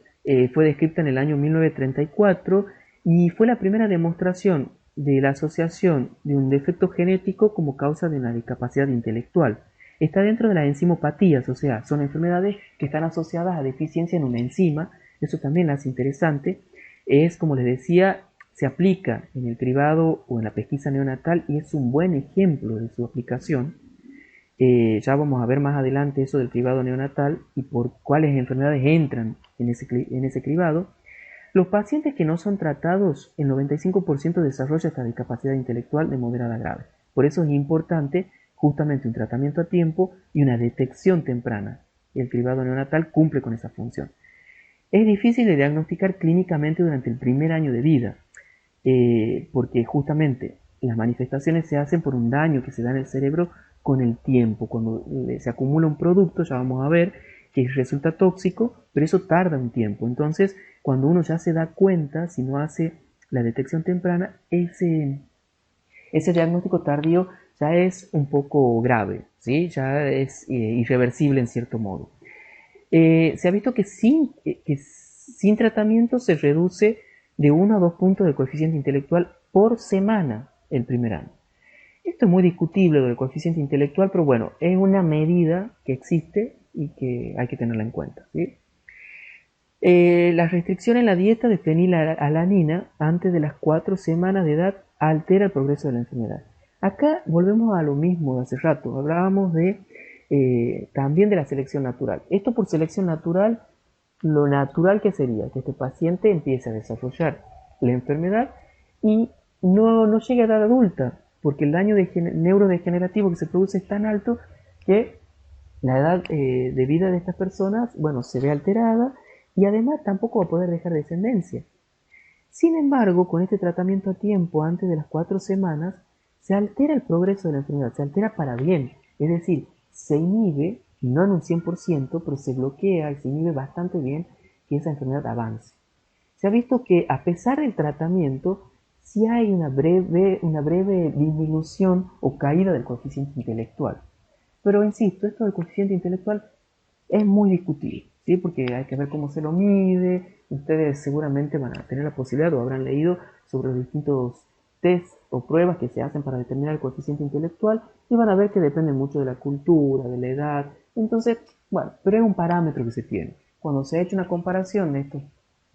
fue descrita en el año 1934 y fue la primera demostración de la asociación de un defecto genético como causa de una discapacidad intelectual. Está dentro de las enzimopatías, o sea, son enfermedades que están asociadas a deficiencia en una enzima, eso también la hace interesante. Es, como les decía, se aplica en el cribado o en la pesquisa neonatal y es un buen ejemplo de su aplicación. Ya vamos a ver más adelante eso del cribado neonatal y por cuáles enfermedades entran en ese cribado. Los pacientes que no son tratados, el 95% desarrolla esta discapacidad intelectual de moderada a grave. Por eso es importante justamente un tratamiento a tiempo y una detección temprana. El cribado neonatal cumple con esa función. Es difícil de diagnosticar clínicamente durante el primer año de vida, porque justamente las manifestaciones se hacen por un daño que se da en el cerebro con el tiempo. Cuando se acumula un producto, ya vamos a ver que resulta tóxico, pero eso tarda un tiempo. Entonces, cuando uno ya se da cuenta, si no hace la detección temprana, ese diagnóstico tardío ya es un poco grave, ¿sí? Ya es irreversible en cierto modo. Se ha visto que sin tratamiento se reduce de 1 a 2 puntos de coeficiente intelectual por semana el primer año. Esto es muy discutible lo del coeficiente intelectual, pero bueno, es una medida que existe y que hay que tenerla en cuenta, ¿sí? La restricción en la dieta de fenilalanina antes de las 4 semanas de edad altera el progreso de la enfermedad. Acá volvemos a lo mismo de hace rato, hablábamos también de la selección natural. Esto por selección natural, lo natural que sería que este paciente empiece a desarrollar la enfermedad y no llegue a edad adulta, porque el daño neurodegenerativo que se produce es tan alto que la edad de vida de estas personas, bueno, se ve alterada y además tampoco va a poder dejar descendencia. Sin embargo, con este tratamiento a tiempo antes de las 4 semanas, se altera el progreso de la enfermedad, se altera para bien, es decir, se inhibe, no en un 100%, pero se bloquea y se inhibe bastante bien que esa enfermedad avance. Se ha visto que a pesar del tratamiento, sí hay una breve disminución o caída del coeficiente intelectual. Pero insisto, esto del coeficiente intelectual es muy discutible, ¿sí? Porque hay que ver cómo se lo mide. Ustedes seguramente van a tener la posibilidad o habrán leído sobre los distintos test o pruebas que se hacen para determinar el coeficiente intelectual y van a ver que depende mucho de la cultura, de la edad. Entonces, bueno, pero es un parámetro que se tiene. Cuando se ha hecho una comparación de estos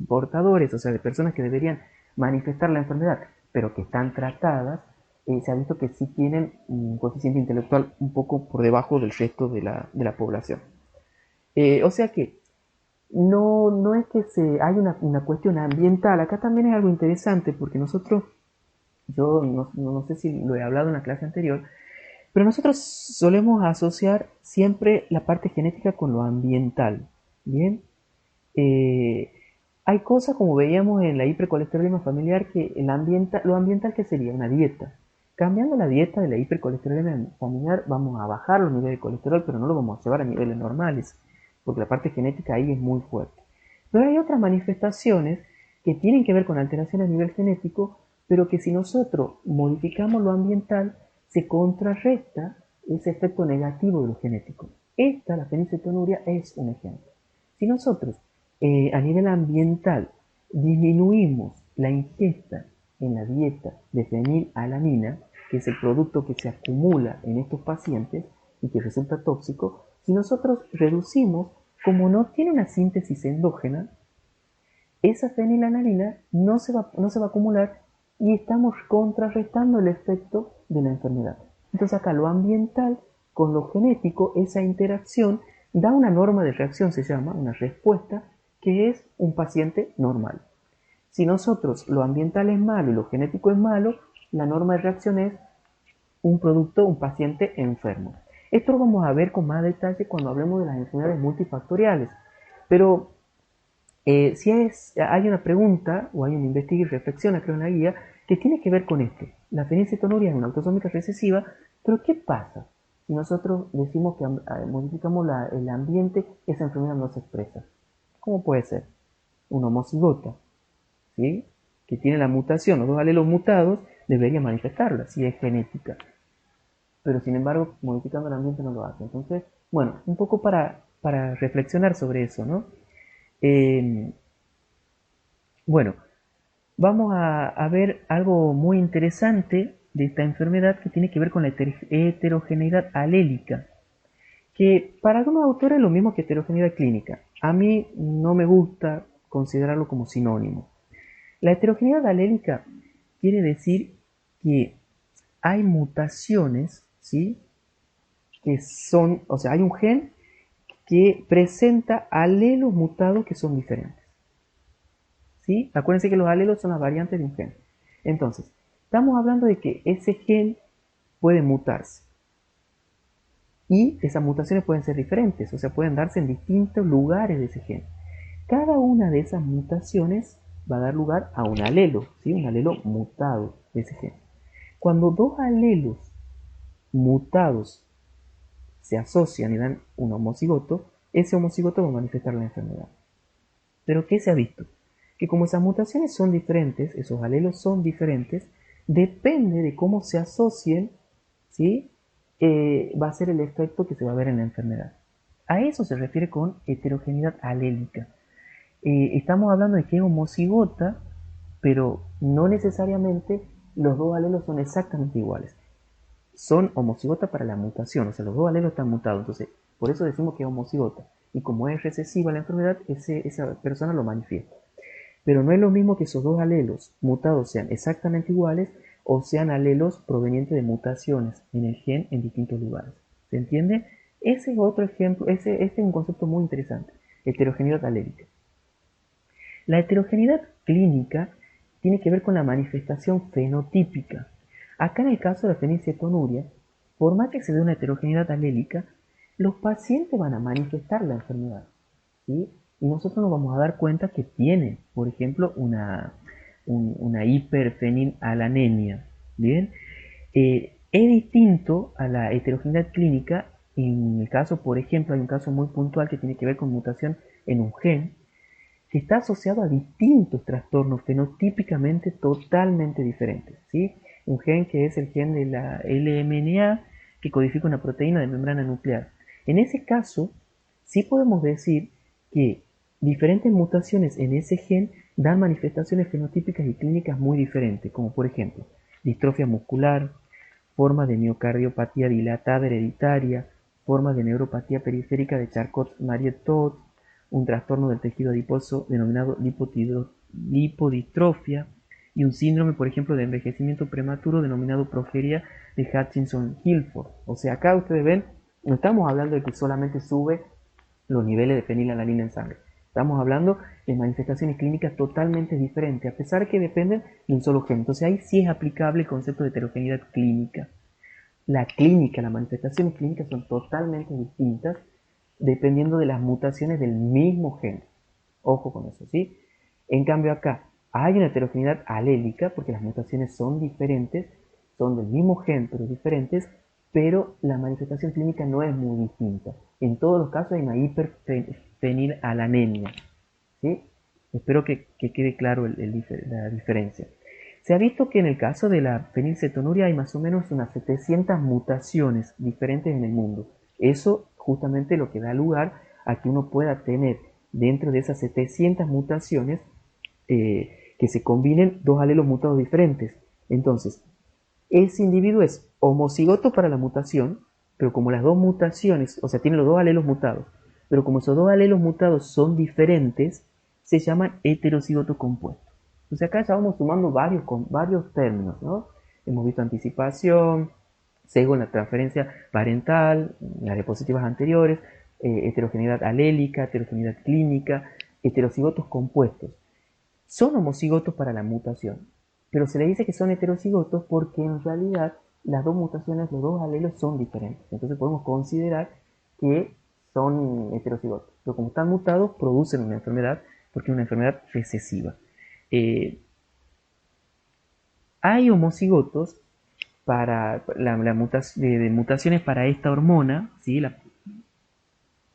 portadores, o sea, de personas que deberían manifestar la enfermedad, pero que están tratadas, se ha visto que sí tienen un coeficiente intelectual un poco por debajo del resto de la población. O sea que no es que hay una cuestión ambiental, acá también es algo interesante porque nosotros, yo no sé si lo he hablado en la clase anterior, pero nosotros solemos asociar siempre la parte genética con lo ambiental, ¿bien? Eh, Hay cosas como veíamos en la hipercolesterolemia familiar que lo ambiental que sería una dieta. Cambiando la dieta de la hipercolesterolemia familiar vamos a bajar los niveles de colesterol, pero no lo vamos a llevar a niveles normales, porque la parte genética ahí es muy fuerte. Pero hay otras manifestaciones que tienen que ver con alteraciones a nivel genético, pero que si nosotros modificamos lo ambiental, se contrarresta ese efecto negativo de lo genético. La fenilcetonuria, es un ejemplo. Si nosotros a nivel ambiental disminuimos la ingesta en la dieta de fenilalanina, que es el producto que se acumula en estos pacientes y que resulta tóxico, si nosotros reducimos, como no tiene una síntesis endógena, esa fenilalanina no se va a acumular y estamos contrarrestando el efecto de la enfermedad. Entonces acá lo ambiental con lo genético, esa interacción da una norma de reacción, se llama, una respuesta, que es un paciente normal. Si nosotros lo ambiental es malo y lo genético es malo, la norma de reacción es un paciente enfermo. Esto lo vamos a ver con más detalle cuando hablemos de las enfermedades multifactoriales. Pero si hay una pregunta o hay una investigación y reflexiona, creo, en la guía, que tiene que ver con esto. La fenilcetonuria es una autosómica recesiva, pero ¿qué pasa si nosotros decimos que modificamos el ambiente, esa enfermedad no se expresa? ¿Cómo puede ser? Una homocigota, ¿sí? Que tiene la mutación, los dos alelos mutados, debería manifestarla si es genética. Pero sin embargo, modificando el ambiente no lo hace. Entonces, bueno, un poco para reflexionar sobre eso, ¿no? Eh, bueno, vamos a ver algo muy interesante de esta enfermedad que tiene que ver con la heterogeneidad alélica, que para algunos autores es lo mismo que heterogeneidad clínica. A mí no me gusta considerarlo como sinónimo. La heterogeneidad alélica quiere decir que hay mutaciones, ¿sí? Que son, o sea, hay un gen que presenta alelos mutados que son diferentes. ¿Sí? Acuérdense que los alelos son las variantes de un gen. Entonces, estamos hablando de que ese gen puede mutarse. Y esas mutaciones pueden ser diferentes, o sea, pueden darse en distintos lugares de ese gen. Cada una de esas mutaciones va a dar lugar a un alelo, ¿sí? Un alelo mutado de ese gen. Cuando dos alelos mutados se asocian y dan un homocigoto, ese homocigoto va a manifestar la enfermedad. Pero ¿qué se ha visto? Que como esas mutaciones son diferentes, esos alelos son diferentes, depende de cómo se asocien, ¿sí? Va a ser el efecto que se va a ver en la enfermedad. A eso se refiere con heterogeneidad alélica. Estamos hablando de que es homocigota, pero no necesariamente los dos alelos son exactamente iguales. Son homocigota para la mutación, o sea, los dos alelos están mutados, entonces por eso decimos que es homocigota. Y como es recesiva la enfermedad, esa persona lo manifiesta. Pero no es lo mismo que esos dos alelos mutados sean exactamente iguales o sean alelos provenientes de mutaciones en el gen en distintos lugares. ¿Se entiende? Ese es otro ejemplo, este es un concepto muy interesante, heterogeneidad alélica. La heterogeneidad clínica tiene que ver con la manifestación fenotípica. Acá en el caso de la fenilcetonuria, por más que se dé una heterogeneidad alélica, los pacientes van a manifestar la enfermedad, ¿sí? Y nosotros nos vamos a dar cuenta que tiene, por ejemplo, una hiperfenilalanemia. ¿Bien? Es distinto a la heterogeneidad clínica. En el caso, por ejemplo, hay un caso muy puntual que tiene que ver con mutación en un gen que está asociado a distintos trastornos fenotípicamente totalmente diferentes, ¿sí? Un gen que es el gen de la LMNA, que codifica una proteína de membrana nuclear. En ese caso, sí podemos decir que diferentes mutaciones en ese gen dan manifestaciones fenotípicas y clínicas muy diferentes, como por ejemplo, distrofia muscular, forma de miocardiopatía dilatada hereditaria, forma de neuropatía periférica de Charcot-Marie-Tooth, un trastorno del tejido adiposo denominado lipodistrofia y un síndrome, por ejemplo, de envejecimiento prematuro denominado progeria de Hutchinson-Gilford. O sea, acá ustedes ven, no estamos hablando de que solamente sube los niveles de fenilalanina en sangre. Estamos hablando de manifestaciones clínicas totalmente diferentes, a pesar de que dependen de un solo gen. Entonces ahí sí es aplicable el concepto de heterogeneidad clínica. La clínica, las manifestaciones clínicas son totalmente distintas dependiendo de las mutaciones del mismo gen. Ojo con eso, ¿sí? En cambio acá hay una heterogeneidad alélica porque las mutaciones son diferentes, son del mismo gen pero diferentes, pero la manifestación clínica no es muy distinta. En todos los casos hay una hiperfenilalanemia, ¿sí? Espero que quede claro la diferencia. Se ha visto que en el caso de la fenilcetonuria hay más o menos unas 700 mutaciones diferentes en el mundo. Eso justamente lo que da lugar a que uno pueda tener dentro de esas 700 mutaciones que se combinen dos alelos mutados diferentes. Entonces, ese individuo es homocigoto para la mutación, pero como las dos mutaciones, o sea, tiene los dos alelos mutados, pero como esos dos alelos mutados son diferentes, se llaman heterocigotos compuestos. Entonces acá ya vamos sumando varios términos, ¿no? Hemos visto anticipación, sesgo en la transferencia parental, las diapositivas anteriores, heterogeneidad alélica, heterogeneidad clínica, heterocigotos compuestos. Son homocigotos para la mutación, pero se le dice que son heterocigotos porque en realidad las dos mutaciones, los dos alelos son diferentes. Entonces podemos considerar que son heterocigotos. Pero como están mutados, producen una enfermedad porque es una enfermedad recesiva. Hay homocigotos para de mutaciones para esta hormona, ¿sí?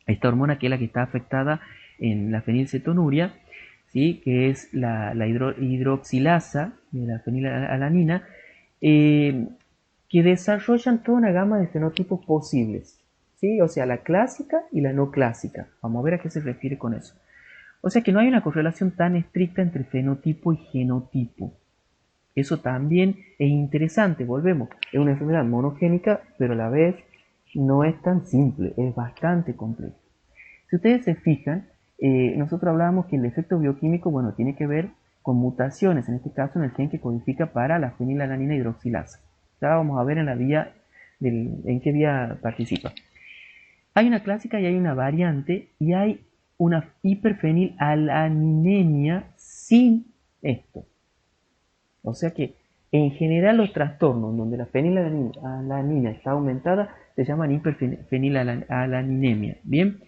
Esta hormona que es la que está afectada en la fenilcetonuria, ¿sí? Que es la hidroxilasa de la fenilalanina, que desarrollan toda una gama de fenotipos posibles, ¿sí? O sea, la clásica y la no clásica. Vamos a ver a qué se refiere con eso. O sea que no hay una correlación tan estricta entre fenotipo y genotipo. Eso también es interesante, volvemos. Es una enfermedad monogénica, pero a la vez no es tan simple, es bastante compleja. Si ustedes se fijan, nosotros hablábamos que el efecto bioquímico, bueno, tiene que ver con mutaciones, en este caso en el gen que codifica para la fenilalanina hidroxilasa. Ya vamos a ver en la vía en qué vía participa. Hay una clásica y hay una variante y hay una hiperfenilalanemia sin esto. O sea que en general los trastornos donde la fenilalanina está aumentada se llaman hiperfenilalanemia. Bien,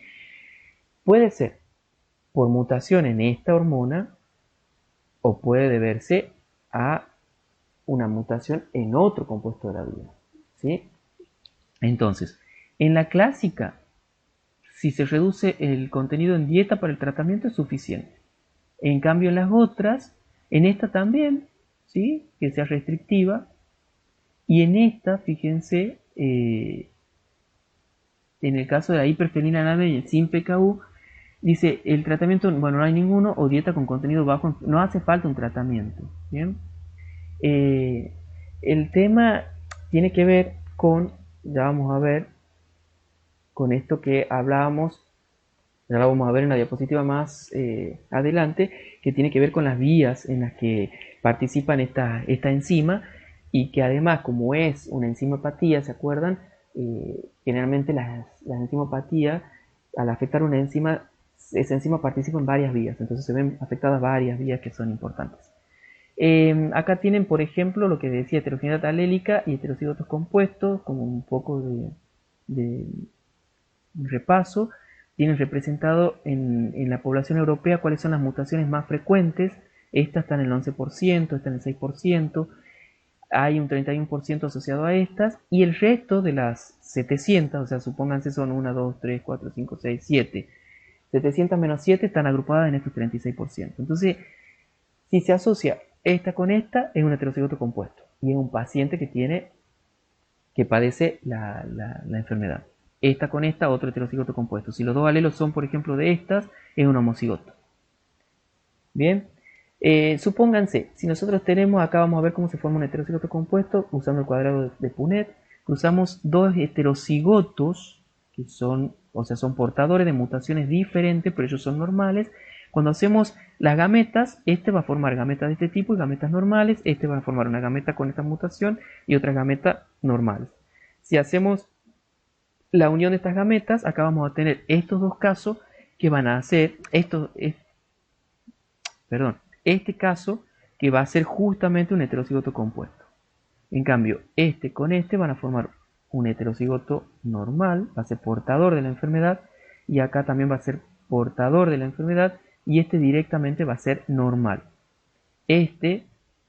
puede ser por mutación en esta hormona o puede deberse a una mutación en otro compuesto de la vida, ¿sí? Entonces, en la clásica, si se reduce el contenido en dieta para el tratamiento es suficiente. En cambio, en las otras, en esta también, ¿sí? Que sea restrictiva. Y en esta, fíjense, en el caso de la hiperfenilalanemia sin PKU, dice el tratamiento, bueno, no hay ninguno, o dieta con contenido bajo, no hace falta un tratamiento. ¿Bien? El tema tiene que ver con, ya vamos a ver, con esto que hablábamos, ya lo vamos a ver en la diapositiva más adelante, que tiene que ver con las vías en las que participan esta enzima y que además, como es una enzimopatía, ¿se acuerdan? Generalmente las enzimopatías, al afectar una enzima, esa enzima participa en varias vías, entonces se ven afectadas varias vías que son importantes. Acá tienen, por ejemplo, lo que decía heterogeneidad alélica y heterocigotos compuestos, como un poco de repaso. Tienen representado en la población europea cuáles son las mutaciones más frecuentes. Esta está en el 11%, esta en el 6%. Hay un 31% asociado a estas. Y el resto de las 700, o sea, supónganse son 1, 2, 3, 4, 5, 6, 7. 700 menos 7 están agrupadas en estos 36%. Entonces, si se asocia esta con esta, es un heterocigoto compuesto. Y es un paciente que padece la enfermedad. Esta con esta, otro heterocigoto compuesto. Si los dos alelos son, por ejemplo, de estas, es un homocigoto. Bien, supónganse, si nosotros tenemos, acá vamos a ver cómo se forma un heterocigoto compuesto, usando el cuadrado de Punnett, cruzamos dos heterocigotos, que son, o sea, son portadores de mutaciones diferentes, pero ellos son normales. Cuando hacemos las gametas, este va a formar gametas de este tipo y gametas normales, este va a formar una gameta con esta mutación y otra gameta normales. Si hacemos la unión de estas gametas, acá vamos a tener estos dos casos que van a hacer, este caso que va a ser justamente un heterocigoto compuesto. En cambio, este con este van a formar un heterocigoto normal, va a ser portador de la enfermedad, y acá también va a ser portador de la enfermedad, y este directamente va a ser normal. Este,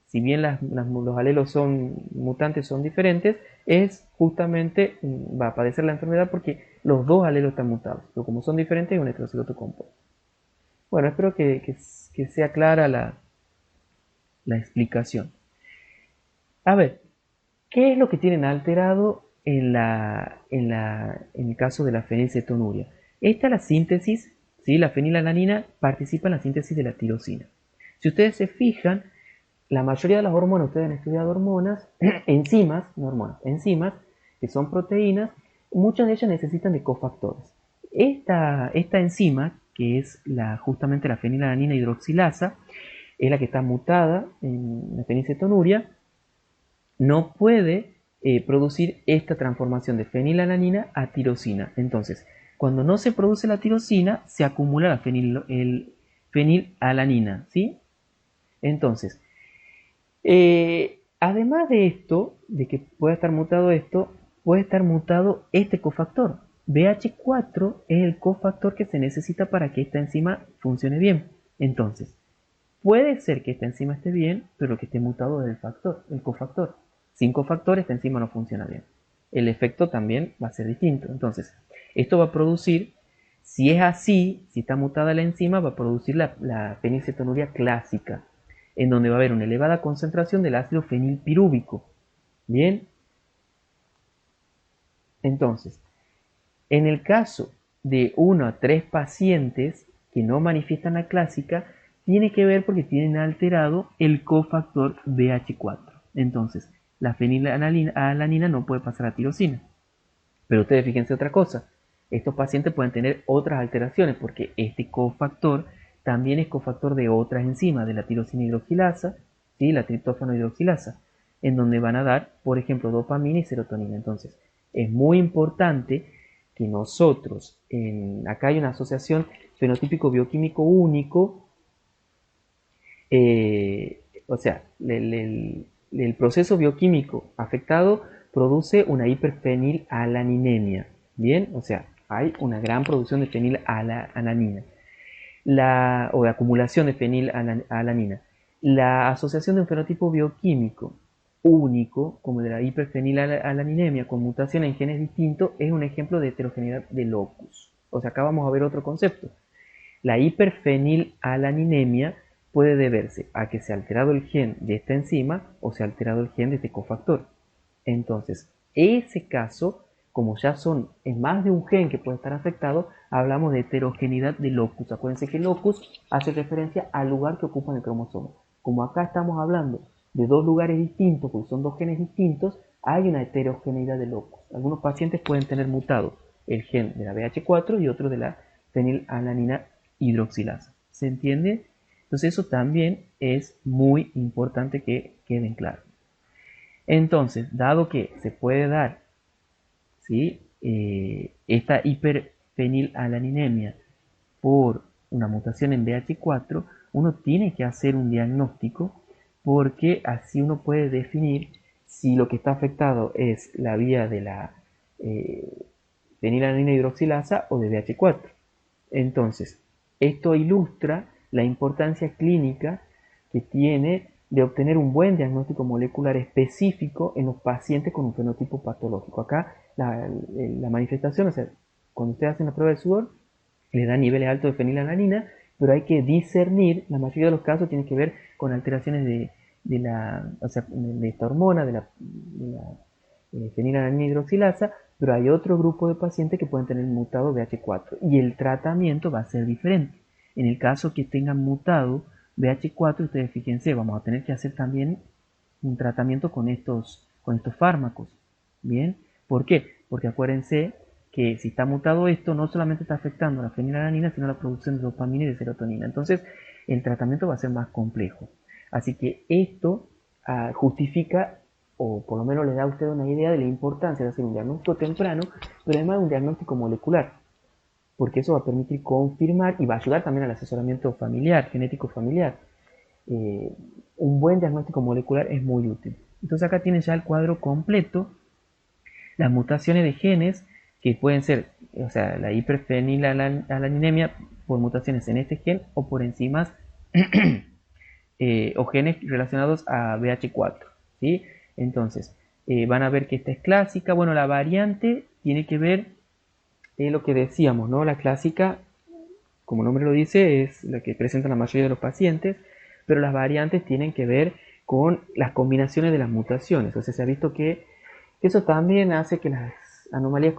si bien los alelos son mutantes, son diferentes, es justamente, va a padecer la enfermedad porque los dos alelos están mutados, pero como son diferentes es un heterocigoto compuesto. Bueno, espero que sea clara la explicación. A ver, ¿qué es lo que tienen alterado en el caso de la fenilcetonuria? Esta es la síntesis, ¿sí? La fenilalanina participa en la síntesis de la tirosina. Si ustedes se fijan, la mayoría de las hormonas, ustedes han estudiado hormonas, enzimas, no hormonas, enzimas, que son proteínas, muchas de ellas necesitan de cofactores. Esta enzima, que es justamente la fenilalanina hidroxilasa, es la que está mutada en la fenilcetonuria, no puede producir esta transformación de fenilalanina a tirosina. Entonces, cuando no se produce la tirosina, se acumula la fenilalanina, ¿sí? Entonces, además de esto, de que pueda estar mutado esto, puede estar mutado este cofactor. BH4 es el cofactor que se necesita para que esta enzima funcione bien. Entonces, puede ser que esta enzima esté bien, pero que esté mutado del el cofactor. Sin cofactor esta enzima no funciona bien. El efecto también va a ser distinto. Entonces, esto va a producir, si es así, si está mutada la enzima, va a producir la fenilcetonuria clásica, en donde va a haber una elevada concentración del ácido fenilpirúvico. Bien, entonces, en el caso de 1 a 3 pacientes que no manifiestan la clásica, tiene que ver porque tienen alterado el cofactor BH4. Entonces, la fenilalanina no puede pasar a tirosina. Pero ustedes fíjense otra cosa. Estos pacientes pueden tener otras alteraciones porque este cofactor también es cofactor de otras enzimas, de la tirosina hidroxilasa, ¿sí? La triptófano hidroxilasa, en donde van a dar, por ejemplo, dopamina y serotonina. Entonces, es muy importante que nosotros, acá hay una asociación fenotípico bioquímico único, o sea, el proceso bioquímico afectado produce una hiperfenilalaninemia. Bien, o sea, hay una gran producción de fenilalanina, o de acumulación de fenilalanina. La asociación de un fenotipo bioquímico único, como de la hiperfenilalaninemia con mutación en genes distintos, es un ejemplo de heterogeneidad de locus. O sea, acá vamos a ver otro concepto. La hiperfenilalaninemia puede deberse a que se ha alterado el gen de esta enzima o se ha alterado el gen de este cofactor. Entonces, ese caso, como ya es más de un gen que puede estar afectado, hablamos de heterogeneidad de locus. Acuérdense que locus hace referencia al lugar que ocupa en el cromosoma. Como acá estamos hablando de dos lugares distintos, porque son dos genes distintos, hay una heterogeneidad de locus. Algunos pacientes pueden tener mutado el gen de la BH4 y otro de la fenilalanina hidroxilasa. ¿Se entiende? Entonces eso también es muy importante que queden claros. Entonces, dado que se puede dar, ¿sí? Esta hiperfenilalaninemia por una mutación en BH4, uno tiene que hacer un diagnóstico porque así uno puede definir si lo que está afectado es la vía de la fenilalanina hidroxilasa o de BH4. Entonces, esto ilustra la importancia clínica que tiene de obtener un buen diagnóstico molecular específico en los pacientes con un fenotipo patológico. Acá la manifestación, o sea, cuando ustedes hacen la prueba de sudor, le da niveles altos de fenilalanina, pero hay que discernir, la mayoría de los casos tiene que ver con alteraciones de esta hormona, de la fenilalanina hidroxilasa, pero hay otro grupo de pacientes que pueden tener mutado BH4 y el tratamiento va a ser diferente. En el caso que tengan mutado BH4, ustedes fíjense, vamos a tener que hacer también un tratamiento con estos fármacos. ¿Bien? ¿Por qué? Porque acuérdense que si está mutado esto, no solamente está afectando a la fenilalanina, sino a la producción de dopamina y de serotonina. Entonces, el tratamiento va a ser más complejo. Así que esto justifica, o por lo menos le da a usted una idea de la importancia de hacer un diagnóstico temprano, pero además un diagnóstico molecular. porque eso va a permitir confirmar y va a ayudar también al asesoramiento familiar, genético familiar. Eh, un buen diagnóstico molecular es muy útil. Entonces acá tienen ya el cuadro completo, las mutaciones de genes que pueden ser, o sea, la hiperfenilalanemia por mutaciones en este gen o por enzimas o genes relacionados a BH4, ¿sí? Entonces, van a ver que esta es clásica. Bueno, la variante tiene que ver lo que decíamos, ¿no? La clásica, como el nombre lo dice, es la que presenta la mayoría de los pacientes, pero las variantes tienen que ver con las combinaciones de las mutaciones. O sea, se ha visto que eso también hace que las anomalías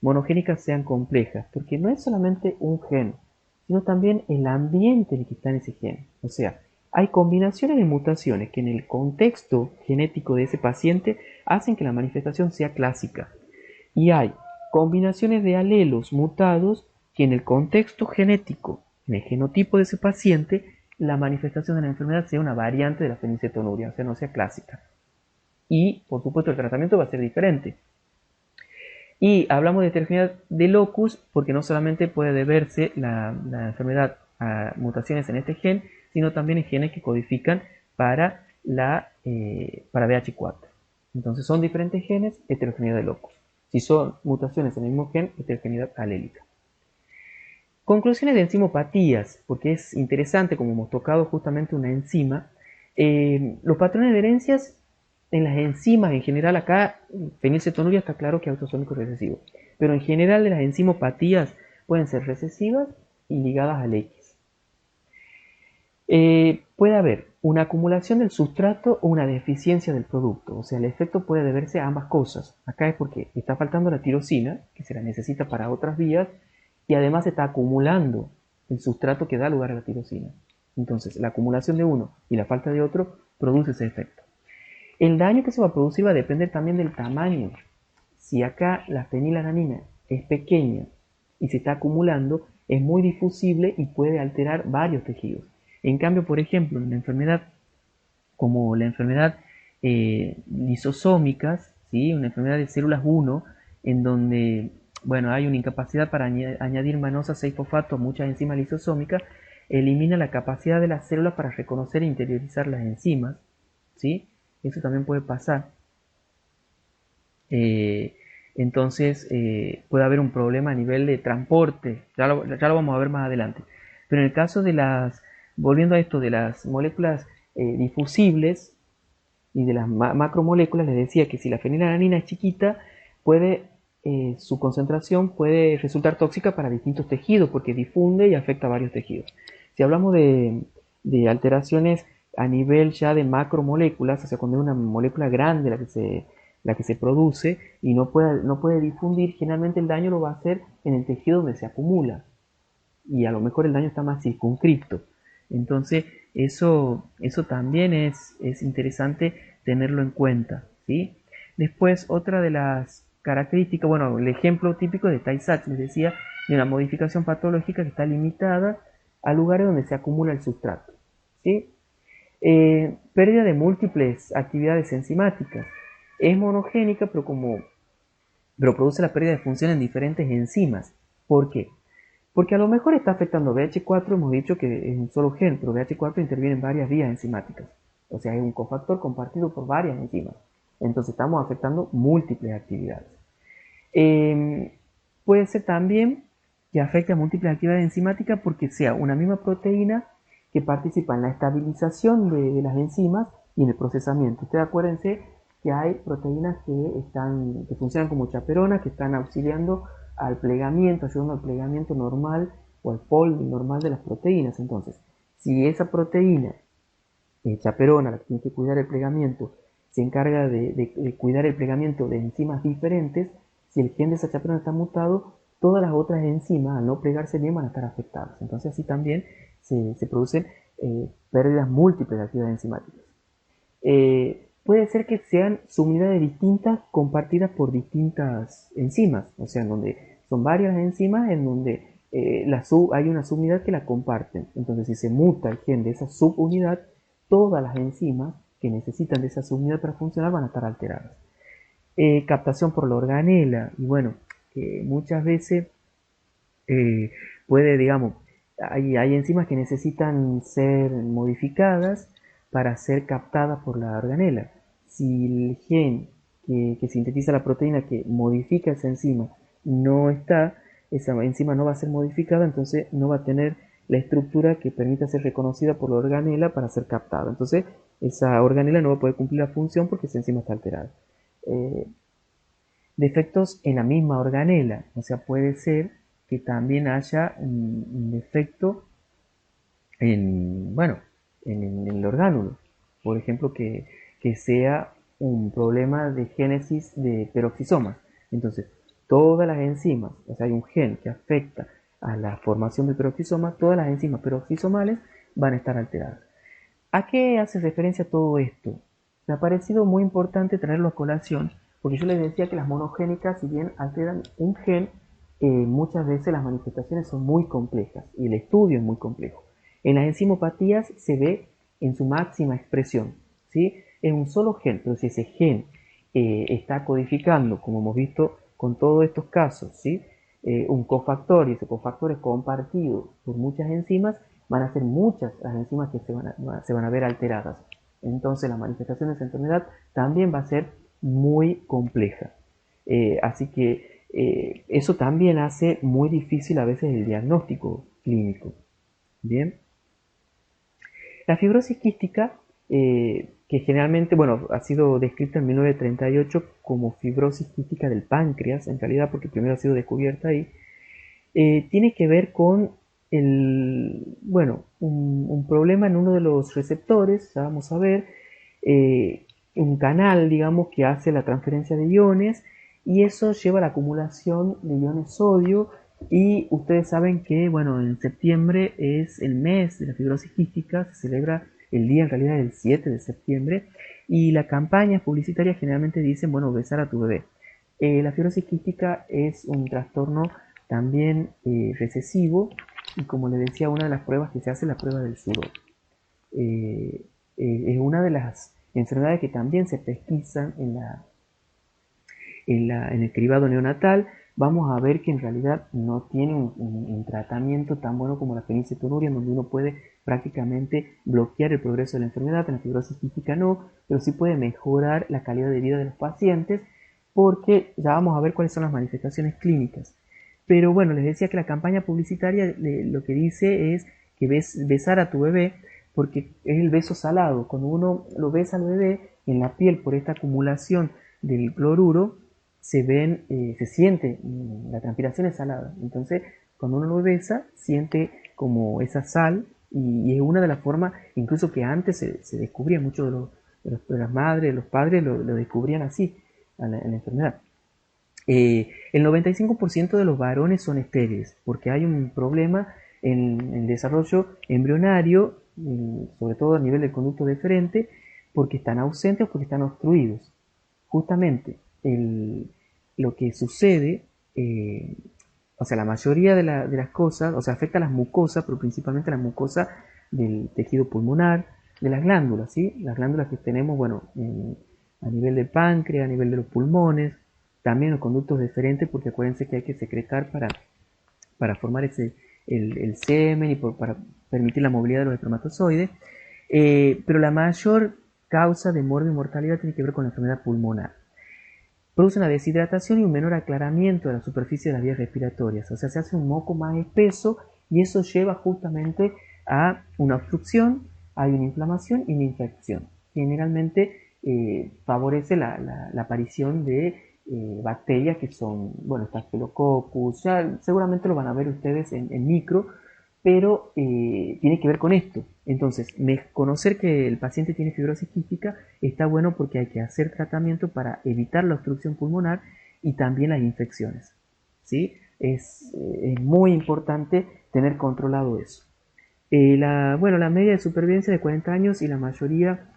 monogénicas sean complejas, porque no es solamente un gen, sino también el ambiente en el que está en ese gen. O sea, hay combinaciones de mutaciones que en el contexto genético de ese paciente hacen que la manifestación sea clásica. Y hay combinaciones de alelos mutados que en el contexto genético, en el genotipo de ese paciente, la manifestación de la enfermedad sea una variante de la fenilcetonuria, o sea, no sea clásica. Y, por supuesto, el tratamiento va a ser diferente. Y hablamos de heterogeneidad de locus porque no solamente puede deberse la enfermedad a mutaciones en este gen, sino también en genes que codifican para BH4. Entonces son diferentes genes, heterogeneidad de locus. Si son mutaciones en el mismo gen, heterogeneidad alélica. Conclusiones de enzimopatías, porque es interesante, como hemos tocado justamente una enzima. Los patrones de herencias en las enzimas, en general acá, fenilcetonuria está claro que es autosómico recesivo, pero en general de las enzimopatías pueden ser recesivas y ligadas al X. Puede haber una acumulación del sustrato o una deficiencia del producto, o sea, el efecto puede deberse a ambas cosas. Acá es porque está faltando la tirosina, que se la necesita para otras vías, y además se está acumulando el sustrato que da lugar a la tirosina. Entonces, la acumulación de uno y la falta de otro produce ese efecto. El daño que se va a producir va a depender también del tamaño. Si acá la fenilalanina es pequeña y se está acumulando, es muy difusible y puede alterar varios tejidos. En cambio, por ejemplo, en una enfermedad como la enfermedad lisosómicas, ¿sí? Una enfermedad de células 1, en donde bueno, hay una incapacidad para añadir manosa 6-fosfato a muchas enzimas lisosómicas, elimina la capacidad de las células para reconocer e interiorizar las enzimas, ¿sí? Eso también puede pasar. Entonces puede haber un problema a nivel de transporte, ya lo vamos a ver más adelante. Pero en el caso de volviendo a esto de las moléculas difusibles y de las macromoléculas, les decía que si la fenilalanina es chiquita, su concentración puede resultar tóxica para distintos tejidos porque difunde y afecta a varios tejidos. Si hablamos de alteraciones a nivel ya de macromoléculas, o sea, cuando es una molécula grande la que se produce y no puede difundir, generalmente el daño lo va a hacer en el tejido donde se acumula y a lo mejor el daño está más circunscripto. Entonces eso también es interesante tenerlo en cuenta, ¿sí? Después otra de las características, bueno, el ejemplo típico de Tay-Sachs, les decía, de una modificación patológica que está limitada a lugares donde se acumula el sustrato, ¿sí? Pérdida de múltiples actividades enzimáticas. Es monogénica, pero produce la pérdida de función en diferentes enzimas. ¿Por qué? Porque a lo mejor está afectando BH4, hemos dicho que es un solo gen, pero BH4 interviene en varias vías enzimáticas. O sea, es un cofactor compartido por varias enzimas. Entonces estamos afectando múltiples actividades. Puede ser también que afecte a múltiples actividades enzimáticas porque sea una misma proteína que participa en la estabilización de las enzimas y en el procesamiento. Ustedes acuérdense que hay proteínas que funcionan como chaperonas, que están auxiliando al plegamiento, ayudando al plegamiento normal o al folding normal de las proteínas. Entonces, si esa proteína chaperona, la que tiene que cuidar el plegamiento, se encarga de cuidar el plegamiento de enzimas diferentes, si el gen de esa chaperona está mutado, todas las otras enzimas, al no plegarse bien, van a estar afectadas. Entonces, así también se producen pérdidas múltiples de actividades enzimáticas. Puede ser que sean subunidades distintas compartidas por distintas enzimas, o sea, en donde son varias enzimas en donde hay una subunidad que la comparten. Entonces, si se muta el gen de esa subunidad, todas las enzimas que necesitan de esa subunidad para funcionar van a estar alteradas. Captación por la organela, y bueno, muchas veces eh, puede, digamos, hay enzimas que necesitan ser modificadas para ser captadas por la organela. Si el gen que sintetiza la proteína que modifica esa enzima no está, esa enzima no va a ser modificada, entonces no va a tener la estructura que permita ser reconocida por la organela para ser captada. Entonces, esa organela no va a poder cumplir la función porque esa enzima está alterada. Eh, Defectos en la misma organela, o sea, puede ser que también haya un defecto en, bueno, en el orgánulo. Por ejemplo, que sea un problema de génesis de peroxisomas. Entonces, todas las enzimas, o sea, hay un gen que afecta a la formación del peroxisoma, todas las enzimas peroxisomales van a estar alteradas. ¿A qué hace referencia todo esto? Me ha parecido muy importante traerlo a colación, porque yo les decía que las monogénicas, si bien alteran un gen, muchas veces las manifestaciones son muy complejas y el estudio es muy complejo. En las enzimopatías se ve en su máxima expresión, ¿sí? Es un solo gen, pero si ese gen está codificando, como hemos visto con todos estos casos, ¿sí? Un cofactor y ese cofactor es compartido por muchas enzimas, van a ser muchas las enzimas que se van a ver alteradas. Entonces la manifestación de esa enfermedad también va a ser muy compleja. Así que eso también hace muy difícil a veces el diagnóstico clínico. Bien. La fibrosis quística, que generalmente, bueno, ha sido descrita en 1938 como fibrosis quística del páncreas, en realidad porque primero ha sido descubierta ahí, tiene que ver con bueno, un problema en uno de los receptores, ya vamos a ver, un canal, digamos, que hace la transferencia de iones y eso lleva a la acumulación de iones sodio y ustedes saben que, bueno, en septiembre es el mes de la fibrosis quística, se celebra el día en realidad el 7 de septiembre y las campañas publicitarias generalmente dicen, bueno, besar a tu bebé. La fibrosis quística es un trastorno también recesivo y como les decía, una de las pruebas que se hace es la prueba del sudor. Eh, es una de las enfermedades que también se pesquisan en el cribado neonatal. Vamos a ver que en realidad no tiene un tratamiento tan bueno como la fenilcetonuria, en donde uno puede prácticamente bloquear el progreso de la enfermedad. En la fibrosis quística no, pero sí puede mejorar la calidad de vida de los pacientes, porque ya vamos a ver cuáles son las manifestaciones clínicas. Pero bueno, les decía que la campaña publicitaria lo que dice es que besar a tu bebé, porque es el beso salado. Cuando uno lo besa al bebé en la piel por esta acumulación del cloruro, se siente, la transpiración es salada. Entonces, cuando uno lo besa, siente como esa sal y es una de las formas, incluso que antes se descubría, muchos de las madres, de los padres lo descubrían así, a la enfermedad. El 95% de los varones son estériles, porque hay un problema en el desarrollo embrionario, sobre todo a nivel del conducto deferente, porque están ausentes o porque están obstruidos. Justamente lo que sucede, o sea, la mayoría de las cosas, o sea, afecta a las mucosas, pero principalmente a la mucosa del tejido pulmonar, de las glándulas, ¿sí? Las glándulas que tenemos, bueno, a nivel del páncreas, a nivel de los pulmones, también los conductos deferentes, porque acuérdense que hay que secretar para formar el semen y para permitir la movilidad de los espermatozoides. Pero la mayor causa de muerte y mortalidad tiene que ver con la enfermedad pulmonar. Produce una deshidratación y un menor aclaramiento de la superficie de las vías respiratorias, o sea, se hace un moco más espeso y eso lleva justamente a una obstrucción, hay una inflamación y una infección. Generalmente favorece la aparición de bacterias que son, bueno, Staphylococcus, ya seguramente lo van a ver ustedes en micro, pero tiene que ver con esto. Entonces, conocer que el paciente tiene fibrosis quística está bueno porque hay que hacer tratamiento para evitar la obstrucción pulmonar y también las infecciones. ¿Sí? Es muy importante tener controlado eso. Bueno, la media de supervivencia de 40 años y la mayoría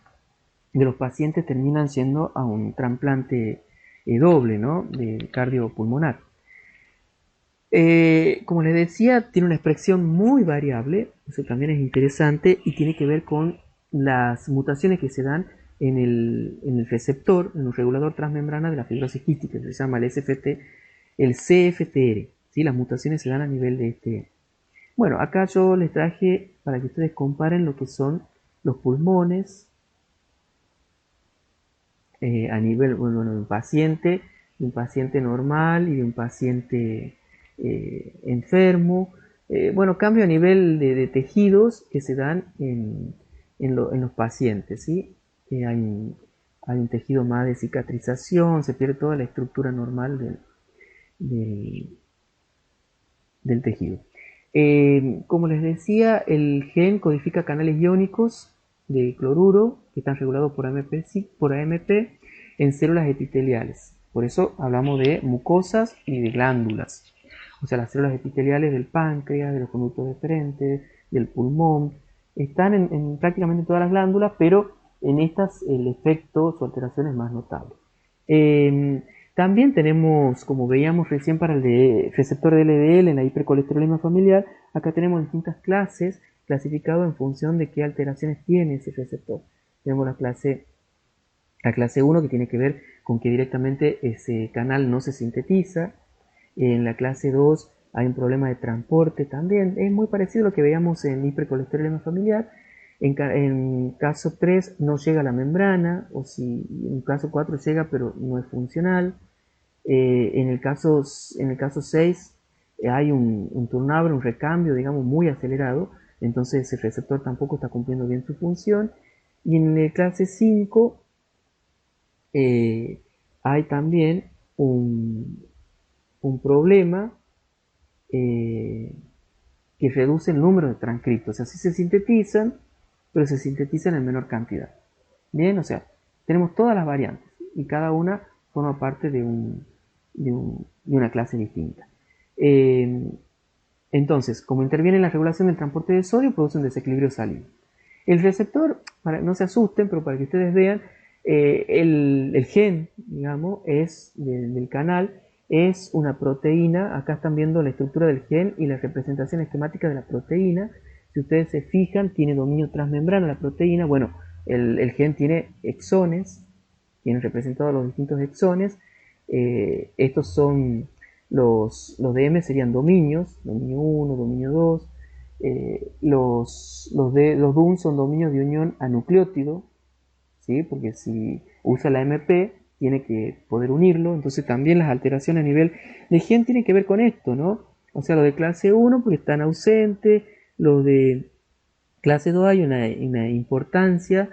de los pacientes terminan yendo a un trasplante doble, ¿no? De cardiopulmonar. Como les decía, tiene una expresión muy variable, eso también es interesante y tiene que ver con las mutaciones que se dan en el receptor, en un regulador transmembrana de la fibrosis quística, que se llama el CFTR. ¿sí? Las mutaciones se dan a nivel de este. Bueno, acá yo les traje para que ustedes comparen lo que son los pulmones a nivel, bueno, de un paciente normal y de un paciente enfermo. Bueno, cambio a nivel de tejidos que se dan en los pacientes, ¿sí? Hay un tejido más de cicatrización, se pierde toda la estructura normal del, del tejido. Como les decía, el gen codifica canales iónicos de cloruro que están regulados por AMP en células epiteliales. Por eso hablamos de mucosas y de glándulas. O sea, las células epiteliales del páncreas, de los conductos deferentes, del pulmón, están en prácticamente todas las glándulas, pero en estas el efecto, su alteración es más notable. También tenemos, como veíamos recién para el receptor de LDL en la hipercolesterolemia familiar, acá tenemos distintas clases clasificadas en función de qué alteraciones tiene ese receptor. Tenemos la clase 1 que tiene que ver con que directamente ese canal no se sintetiza. En la clase 2 hay un problema de transporte también. Es muy parecido a lo que veíamos en hipercolesterolemia familiar. En caso 3 no llega a la membrana, o si en caso 4 llega pero no es funcional. En el caso 6 hay un turnover, un recambio, digamos, muy acelerado, entonces el receptor tampoco está cumpliendo bien su función. Y en el clase 5 hay también un problema que reduce el número de transcriptos. O sea, sí se sintetizan, pero se sintetizan en menor cantidad. Bien, o sea, tenemos todas las variantes y cada una forma parte de una clase distinta. Entonces, como interviene en la regulación del transporte de sodio, produce un desequilibrio salino. El receptor, no se asusten, pero para que ustedes vean, el gen, digamos, del canal, es una proteína. Acá están viendo la estructura del gen y la representación esquemática de la proteína. Si ustedes se fijan, tiene dominio transmembrana la proteína. Bueno, el gen tiene exones, tiene representados los distintos exones. Estos son los DM serían dominios, dominio 1, dominio 2. Los DUN son dominios de unión a nucleótido, ¿sí? Porque si usa la MP tiene que poder unirlo. Entonces también las alteraciones a nivel de gen tienen que ver con esto, ¿no? O sea, los de clase 1 porque están ausentes, los de clase 2 hay una importancia,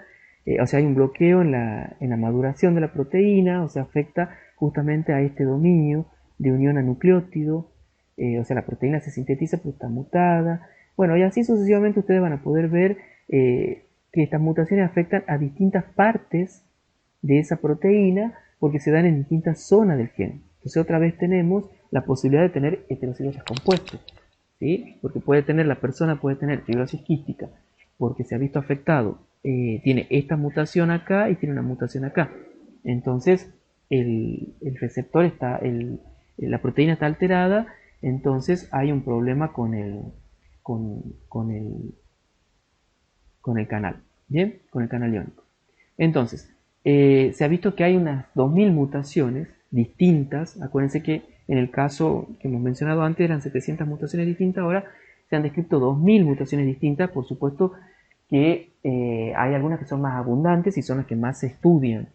o sea, hay un bloqueo en la maduración de la proteína, o sea, afecta justamente a este dominio de unión a nucleótido, o sea, la proteína se sintetiza pero está mutada. Bueno, y así sucesivamente ustedes van a poder ver que estas mutaciones afectan a distintas partes de esa proteína porque se dan en distintas zonas del gen. Entonces otra vez tenemos la posibilidad de tener heterocigosas compuestas, ¿sí? Porque la persona puede tener fibrosis quística porque se ha visto afectado, tiene esta mutación acá y tiene una mutación acá. Entonces el receptor la proteína está alterada, entonces hay un problema con con el, con el canal, ¿bien? Con el canal iónico. Entonces, se ha visto que hay unas 2000 mutaciones distintas. Acuérdense que en el caso que hemos mencionado antes eran 700 mutaciones distintas, ahora se han descrito 2000 mutaciones distintas. Por supuesto que hay algunas que son más abundantes y son las que más se estudian.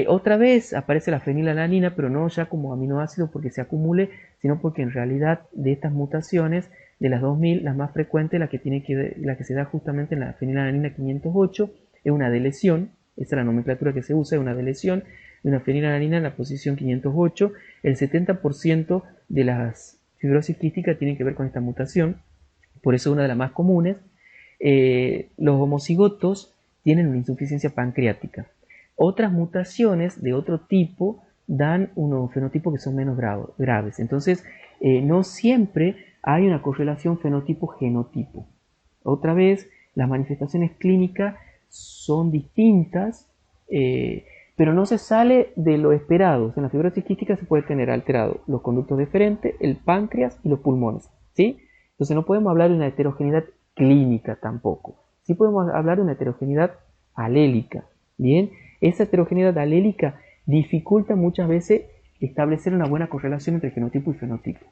Otra vez aparece la fenilalanina, pero no ya como aminoácido porque se acumule, sino porque en realidad de estas mutaciones, de las 2000, la más frecuente, la que se da justamente en la fenilalanina 508, es una deleción. Esa es la nomenclatura que se usa, es una deleción de una fenilalanina en la posición 508. El 70% de las fibrosis quísticas tienen que ver con esta mutación, por eso es una de las más comunes. Los homocigotos tienen una insuficiencia pancreática. Otras mutaciones de otro tipo dan unos fenotipos que son menos graves. Entonces, no siempre hay una correlación fenotipo-genotipo. Otra vez, las manifestaciones clínicas son distintas, pero no se sale de lo esperado. En la fibrosis quística se puede tener alterado los conductos deferentes, el páncreas y los pulmones, ¿sí? Entonces no podemos hablar de una heterogeneidad clínica tampoco. Sí podemos hablar de una heterogeneidad alélica, ¿bien? Esa heterogeneidad alélica dificulta muchas veces establecer una buena correlación entre genotipo y fenotipo.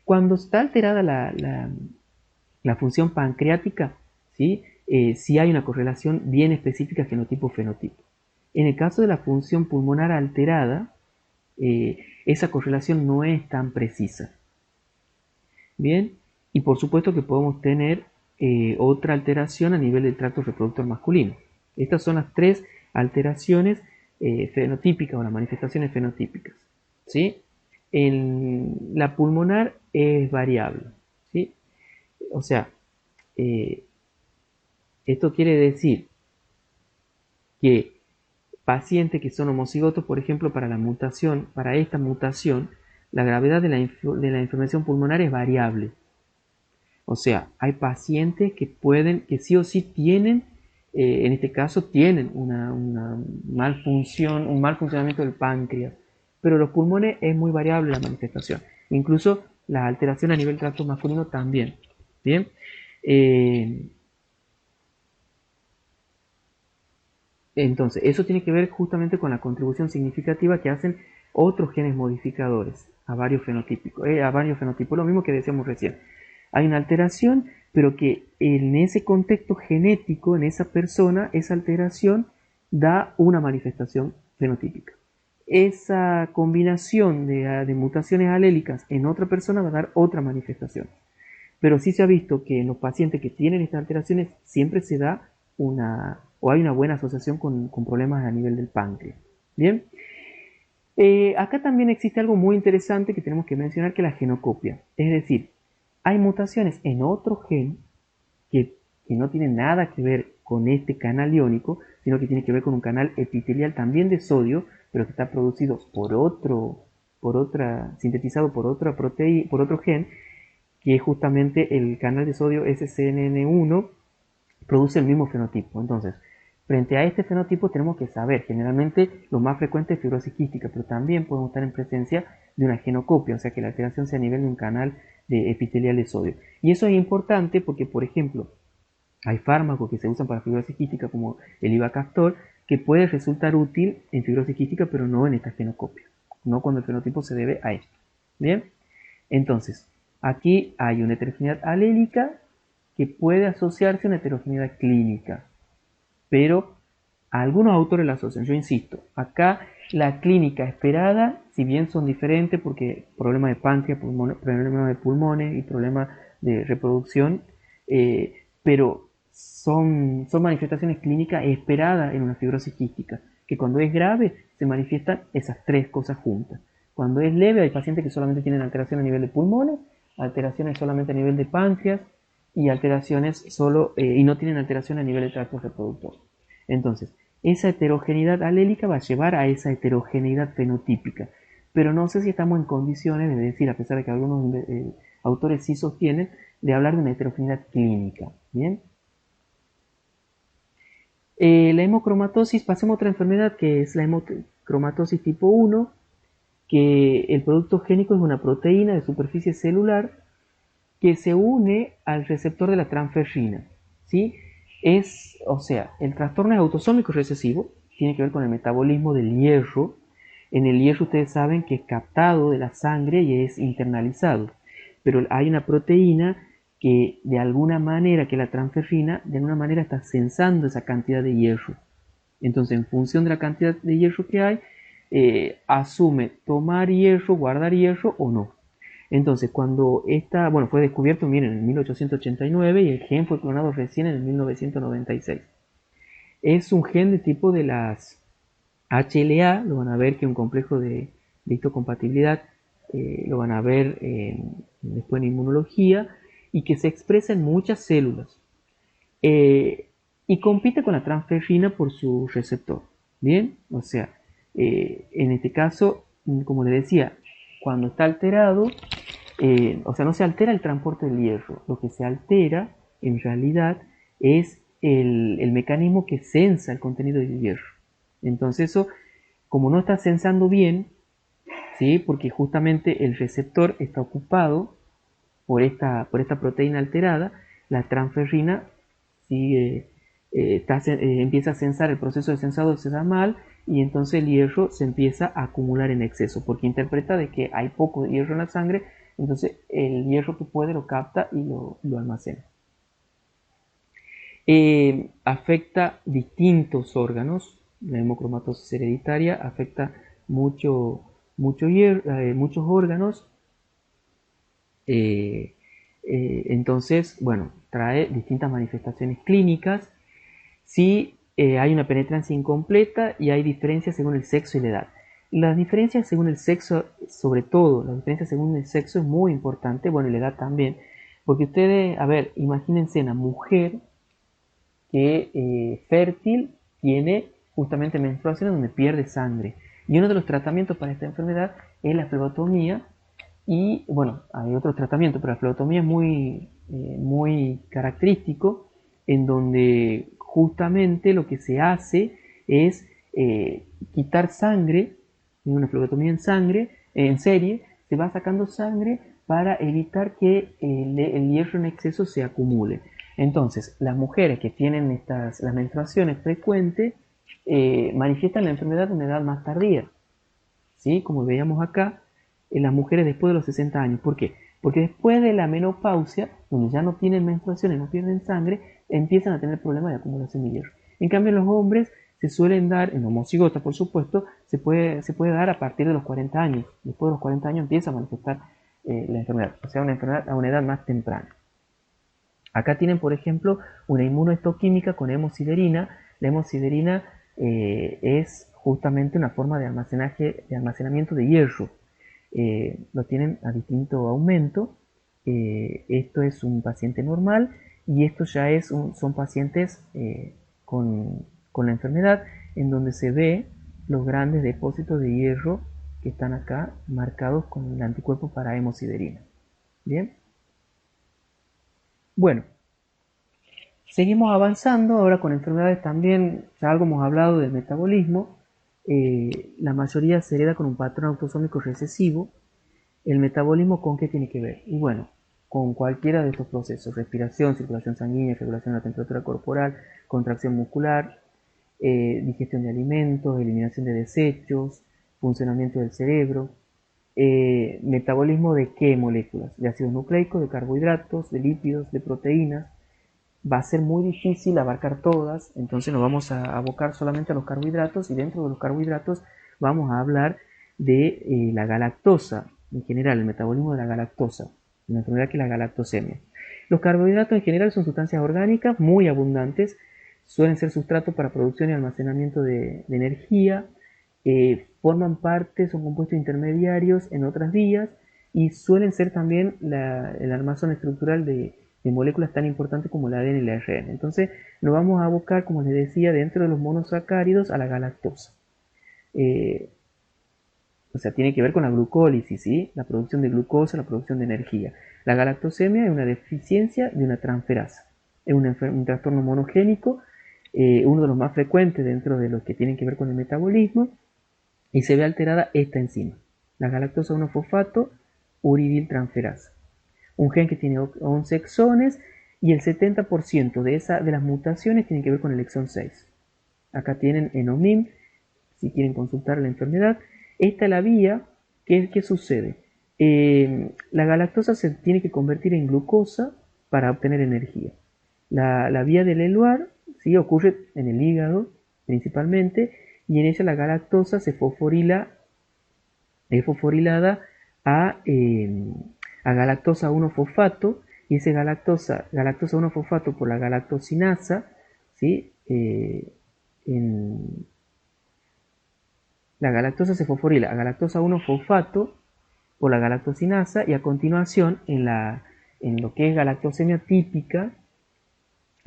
Cuando está alterada la función pancreática, ¿sí? Sí hay una correlación bien específica genotipo-fenotipo. En el caso de la función pulmonar alterada, esa correlación no es tan precisa. Bien, y por supuesto que podemos tener otra alteración a nivel del tracto reproductor masculino. Estas son las tres alteraciones fenotípicas o las manifestaciones fenotípicas. ¿Sí? La pulmonar es variable. ¿Sí? O sea, eh, esto quiere decir que pacientes que son homocigotos, por ejemplo, para esta mutación, la gravedad de la inflamación pulmonar es variable. O sea, hay pacientes que sí o sí tienen, en este caso, tienen una un mal funcionamiento del páncreas, pero los pulmones es muy variable la manifestación. Incluso la alteración a nivel tracto masculino también. Bien. Entonces, eso tiene que ver justamente con la contribución significativa que hacen otros genes modificadores a varios fenotipos, lo mismo que decíamos recién. Hay una alteración, pero que en ese contexto genético, en esa persona, esa alteración da una manifestación fenotípica. Esa combinación de mutaciones alélicas en otra persona va a dar otra manifestación. Pero sí se ha visto que en los pacientes que tienen estas alteraciones siempre se da o hay una buena asociación con problemas a nivel del páncreas. Bien, acá también existe algo muy interesante que tenemos que mencionar, que es la genocopia. Es decir, hay mutaciones en otro gen que no tienen nada que ver con este canal iónico, sino que tiene que ver con un canal epitelial también de sodio, pero que está producido sintetizado por otra proteína, por otro gen, que es justamente el canal de sodio SCNN1, produce el mismo fenotipo. Entonces, frente a este fenotipo tenemos que saber, generalmente lo más frecuente es fibrosis quística, pero también podemos estar en presencia de una genocopia, o sea que la alteración sea a nivel de un canal epitelial de sodio. Y eso es importante porque, por ejemplo, hay fármacos que se usan para fibrosis quística como el ivacaftor, que puede resultar útil en fibrosis quística, pero no en esta genocopia, no cuando el fenotipo se debe a esto. Bien, entonces, aquí hay una heterogeneidad alélica que puede asociarse a una heterogeneidad clínica, pero algunos autores la asocian. Yo insisto, acá la clínica esperada, si bien son diferentes porque problemas de páncreas, problemas de pulmones y problemas de reproducción, pero son manifestaciones clínicas esperadas en una fibrosis quística, que cuando es grave se manifiestan esas tres cosas juntas. Cuando es leve hay pacientes que solamente tienen alteración a nivel de pulmones, alteraciones solamente a nivel de páncreas y alteraciones y no tienen alteración a nivel de tracto reproductor. Entonces, esa heterogeneidad alélica va a llevar a esa heterogeneidad fenotípica, pero no sé si estamos en condiciones de decir, a pesar de que algunos autores sí sostienen, de hablar de una heterogeneidad clínica. Bien. La hemocromatosis, pasemos a otra enfermedad que es la hemocromatosis tipo 1, que el producto génico es una proteína de superficie celular que se une al receptor de la transferrina. ¿Sí? O sea, el trastorno es autosómico recesivo, tiene que ver con el metabolismo del hierro. En el hierro ustedes saben que es captado de la sangre y es internalizado, pero hay una proteína que de alguna manera, que la transferrina, de alguna manera está sensando esa cantidad de hierro. Entonces, en función de la cantidad de hierro que hay, asume tomar hierro, guardar hierro o no. Entonces, cuando fue descubierto, miren, en 1889 y el gen fue clonado recién en el 1996. Es un gen de tipo de las HLA, lo van a ver que es un complejo de histocompatibilidad, lo van a ver después en inmunología, y que se expresa en muchas células. Y compite con la transferrina por su receptor. Bien, o sea, en este caso, como les decía, cuando está alterado, o sea, no se altera el transporte del hierro, lo que se altera en realidad es el mecanismo que sensa el contenido del hierro. Entonces eso, como no está sensando bien, ¿sí? Porque justamente el receptor está ocupado por esta proteína alterada, la transferrina sigue, empieza a sensar, el proceso de sensado se da mal y entonces el hierro se empieza a acumular en exceso porque interpreta de que hay poco hierro en la sangre, Entonces el hierro que puede lo capta y lo almacena. Afecta distintos órganos. La hemocromatosis hereditaria afecta muchos órganos. Entonces, bueno, trae distintas manifestaciones clínicas. Si hay una penetrancia incompleta y hay diferencias según el sexo y la edad. Las diferencias según el sexo, sobre todo, la diferencia según el sexo es muy importante, bueno, y la edad también, porque ustedes, a ver, imagínense una mujer que fértil tiene justamente menstruaciones donde pierde sangre. Y uno de los tratamientos para esta enfermedad es la flebotomía. Y bueno, hay otros tratamientos, pero la flebotomía es muy característico, en donde justamente lo que se hace es quitar sangre, en una flebotomía en sangre, en serie, se va sacando sangre para evitar que el hierro en exceso se acumule. Entonces, las mujeres que tienen las menstruaciones frecuentes manifiestan la enfermedad en una edad más tardía, ¿sí? Como veíamos acá, en las mujeres después de los 60 años. ¿Por qué? Porque después de la menopausia, donde ya no tienen menstruaciones, no pierden sangre, empiezan a tener problemas de acumulación de hierro. En cambio, en los hombres se suelen dar, en homocigotas por supuesto, se puede dar a partir de los 40 años. Después de los 40 años empieza a manifestar la enfermedad, o sea, una enfermedad a una edad más temprana. Acá tienen, por ejemplo, una inmunohistoquímica con hemosiderina. La hemosiderina es justamente una forma de almacenamiento de hierro. Lo tienen a distinto aumento. Esto es un paciente normal y esto ya son pacientes con la enfermedad, en donde se ve los grandes depósitos de hierro que están acá marcados con el anticuerpo para hemosiderina. Bien. Bueno, seguimos avanzando ahora con enfermedades también, ya algo hemos hablado del metabolismo. La mayoría se hereda con un patrón autosómico recesivo. ¿El metabolismo con qué tiene que ver? Y bueno, con cualquiera de estos procesos: respiración, circulación sanguínea, regulación de la temperatura corporal, contracción muscular, digestión de alimentos, eliminación de desechos, funcionamiento del cerebro. ¿Metabolismo de qué moléculas? De ácidos nucleicos, de carbohidratos, de lípidos, de proteínas. Va a ser muy difícil abarcar todas, entonces nos vamos a abocar solamente a los carbohidratos, y dentro de los carbohidratos vamos a hablar de la galactosa, en general, el metabolismo de la galactosa, una enfermedad que es la galactosemia. Los carbohidratos en general son sustancias orgánicas muy abundantes, suelen ser sustrato para producción y almacenamiento de energía, forman parte, son compuestos intermediarios en otras vías y suelen ser también el armazón estructural de moléculas tan importantes como el ADN y el ARN. Entonces nos vamos a abocar, como les decía, dentro de los monosacáridos a la galactosa. O sea, tiene que ver con la glucólisis, ¿sí? La producción de glucosa, la producción de energía. La galactosemia es una deficiencia de una transferasa. Es un trastorno monogénico, uno de los más frecuentes dentro de los que tienen que ver con el metabolismo, y se ve alterada esta enzima, la galactosa 1-fosfato uridiltransferasa. Un gen que tiene 11 exones y el 70% de las mutaciones tienen que ver con el exón 6. Acá tienen Enomim, si quieren consultar la enfermedad. Esta es la vía. ¿Qué sucede? La galactosa se tiene que convertir en glucosa para obtener energía. La vía del Eluard, ¿sí?, ocurre en el hígado principalmente, y en ella la galactosa es fosforilada a galactosa 1-fosfato, y ese galactosa 1-fosfato por la galactosinasa, ¿sí? La galactosa se fosforila a galactosa 1-fosfato por la galactosinasa, y a continuación en lo que es galactosemia típica,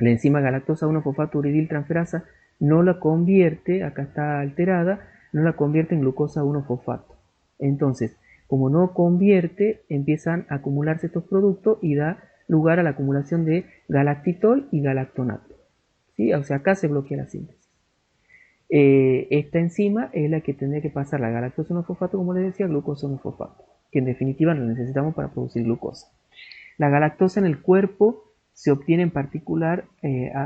la enzima galactosa 1-fosfato uridiltransferasa no la convierte, acá está alterada, no la convierte en glucosa 1-fosfato. Entonces, como no convierte, empiezan a acumularse estos productos y da lugar a la acumulación de galactitol y galactonato, ¿sí? O sea, acá se bloquea la síntesis. Esta enzima es la que tendría que pasar la galactosa 1-fosfato, como les decía, glucosa 1-fosfato, que en definitiva lo necesitamos para producir glucosa. La galactosa en el cuerpo se obtiene en particular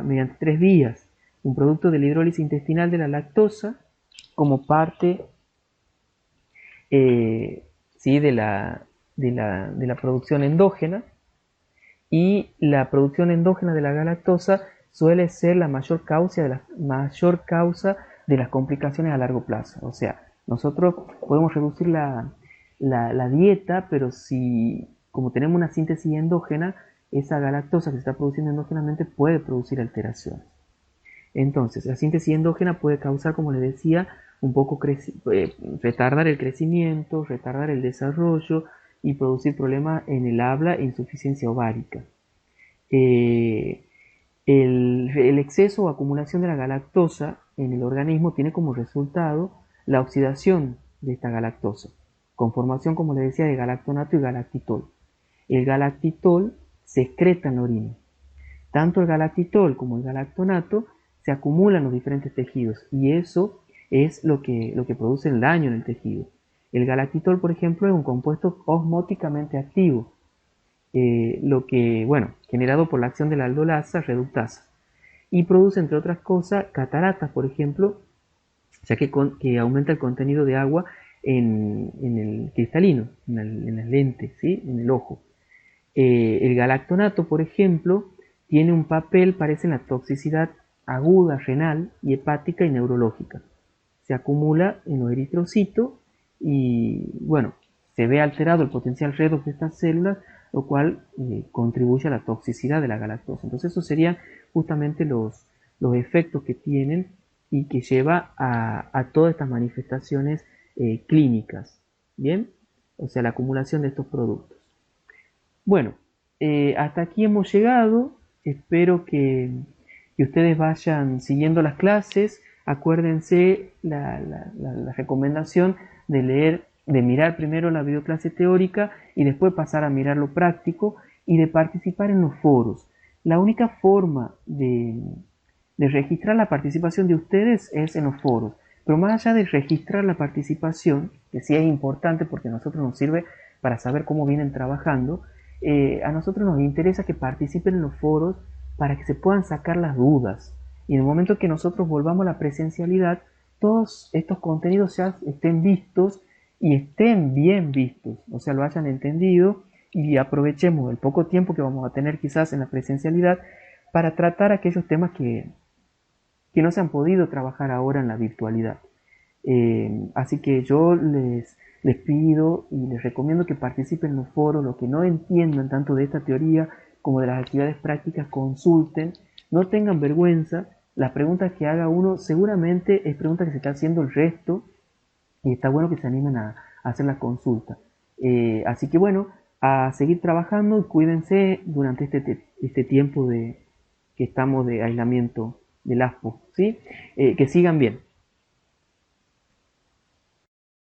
mediante 3 vías: un producto de la hidrólisis intestinal de la lactosa, como parte ¿sí?, de la de la producción endógena, y la producción endógena de la galactosa suele ser la mayor causa de las complicaciones a largo plazo. O sea, nosotros podemos reducir la dieta, pero si, como tenemos una síntesis endógena, esa galactosa que se está produciendo endógenamente puede producir alteraciones. Entonces, la síntesis endógena puede causar, como les decía, un poco retardar el crecimiento, retardar el desarrollo y producir problemas en el habla e insuficiencia ovárica. Eh, el exceso o acumulación de la galactosa en el organismo tiene como resultado la oxidación de esta galactosa, con formación, como les decía, de galactonato y galactitol. El galactitol se excreta en la orina. Tanto el galactitol como el galactonato se acumulan en los diferentes tejidos y eso es lo que produce el daño en el tejido. El galactitol, por ejemplo, es un compuesto osmóticamente activo, generado por la acción de la aldolasa reductasa, y produce, entre otras cosas, cataratas, por ejemplo, ya que aumenta el contenido de agua en el cristalino, en la lente, ¿sí? En el ojo. El galactonato, por ejemplo, tiene un papel, parece, en la toxicidad aguda, renal y hepática y neurológica. Se acumula en los eritrocitos y, bueno, se ve alterado el potencial redox de estas células, lo cual contribuye a la toxicidad de la galactosa. Entonces, esos serían justamente los efectos que tienen y que lleva a todas estas manifestaciones clínicas. ¿Bien? O sea, la acumulación de estos productos. Bueno, hasta aquí hemos llegado. Espero que ustedes vayan siguiendo las clases. Acuérdense la recomendación de leer, de mirar primero la videoclase teórica y después pasar a mirar lo práctico y de participar en los foros. La única forma de registrar la participación de ustedes es en los foros. Pero más allá de registrar la participación, que sí es importante porque a nosotros nos sirve para saber cómo vienen trabajando, a nosotros nos interesa que participen en los foros para que se puedan sacar las dudas. Y en el momento que nosotros volvamos a la presencialidad, todos estos contenidos ya estén vistos y estén bien vistos, o sea, lo hayan entendido, y aprovechemos el poco tiempo que vamos a tener quizás en la presencialidad para tratar aquellos temas que no se han podido trabajar ahora en la virtualidad. Así que yo les pido y les recomiendo que participen en los foros. Los que no entiendan tanto de esta teoría como de las actividades prácticas, consulten, no tengan vergüenza. Las preguntas que haga uno seguramente es preguntas que se está haciendo el resto y está bueno que se animen a hacer la consulta. Así que bueno, a seguir trabajando y cuídense durante este tiempo que estamos de aislamiento del ASPO, ¿sí? Que sigan bien.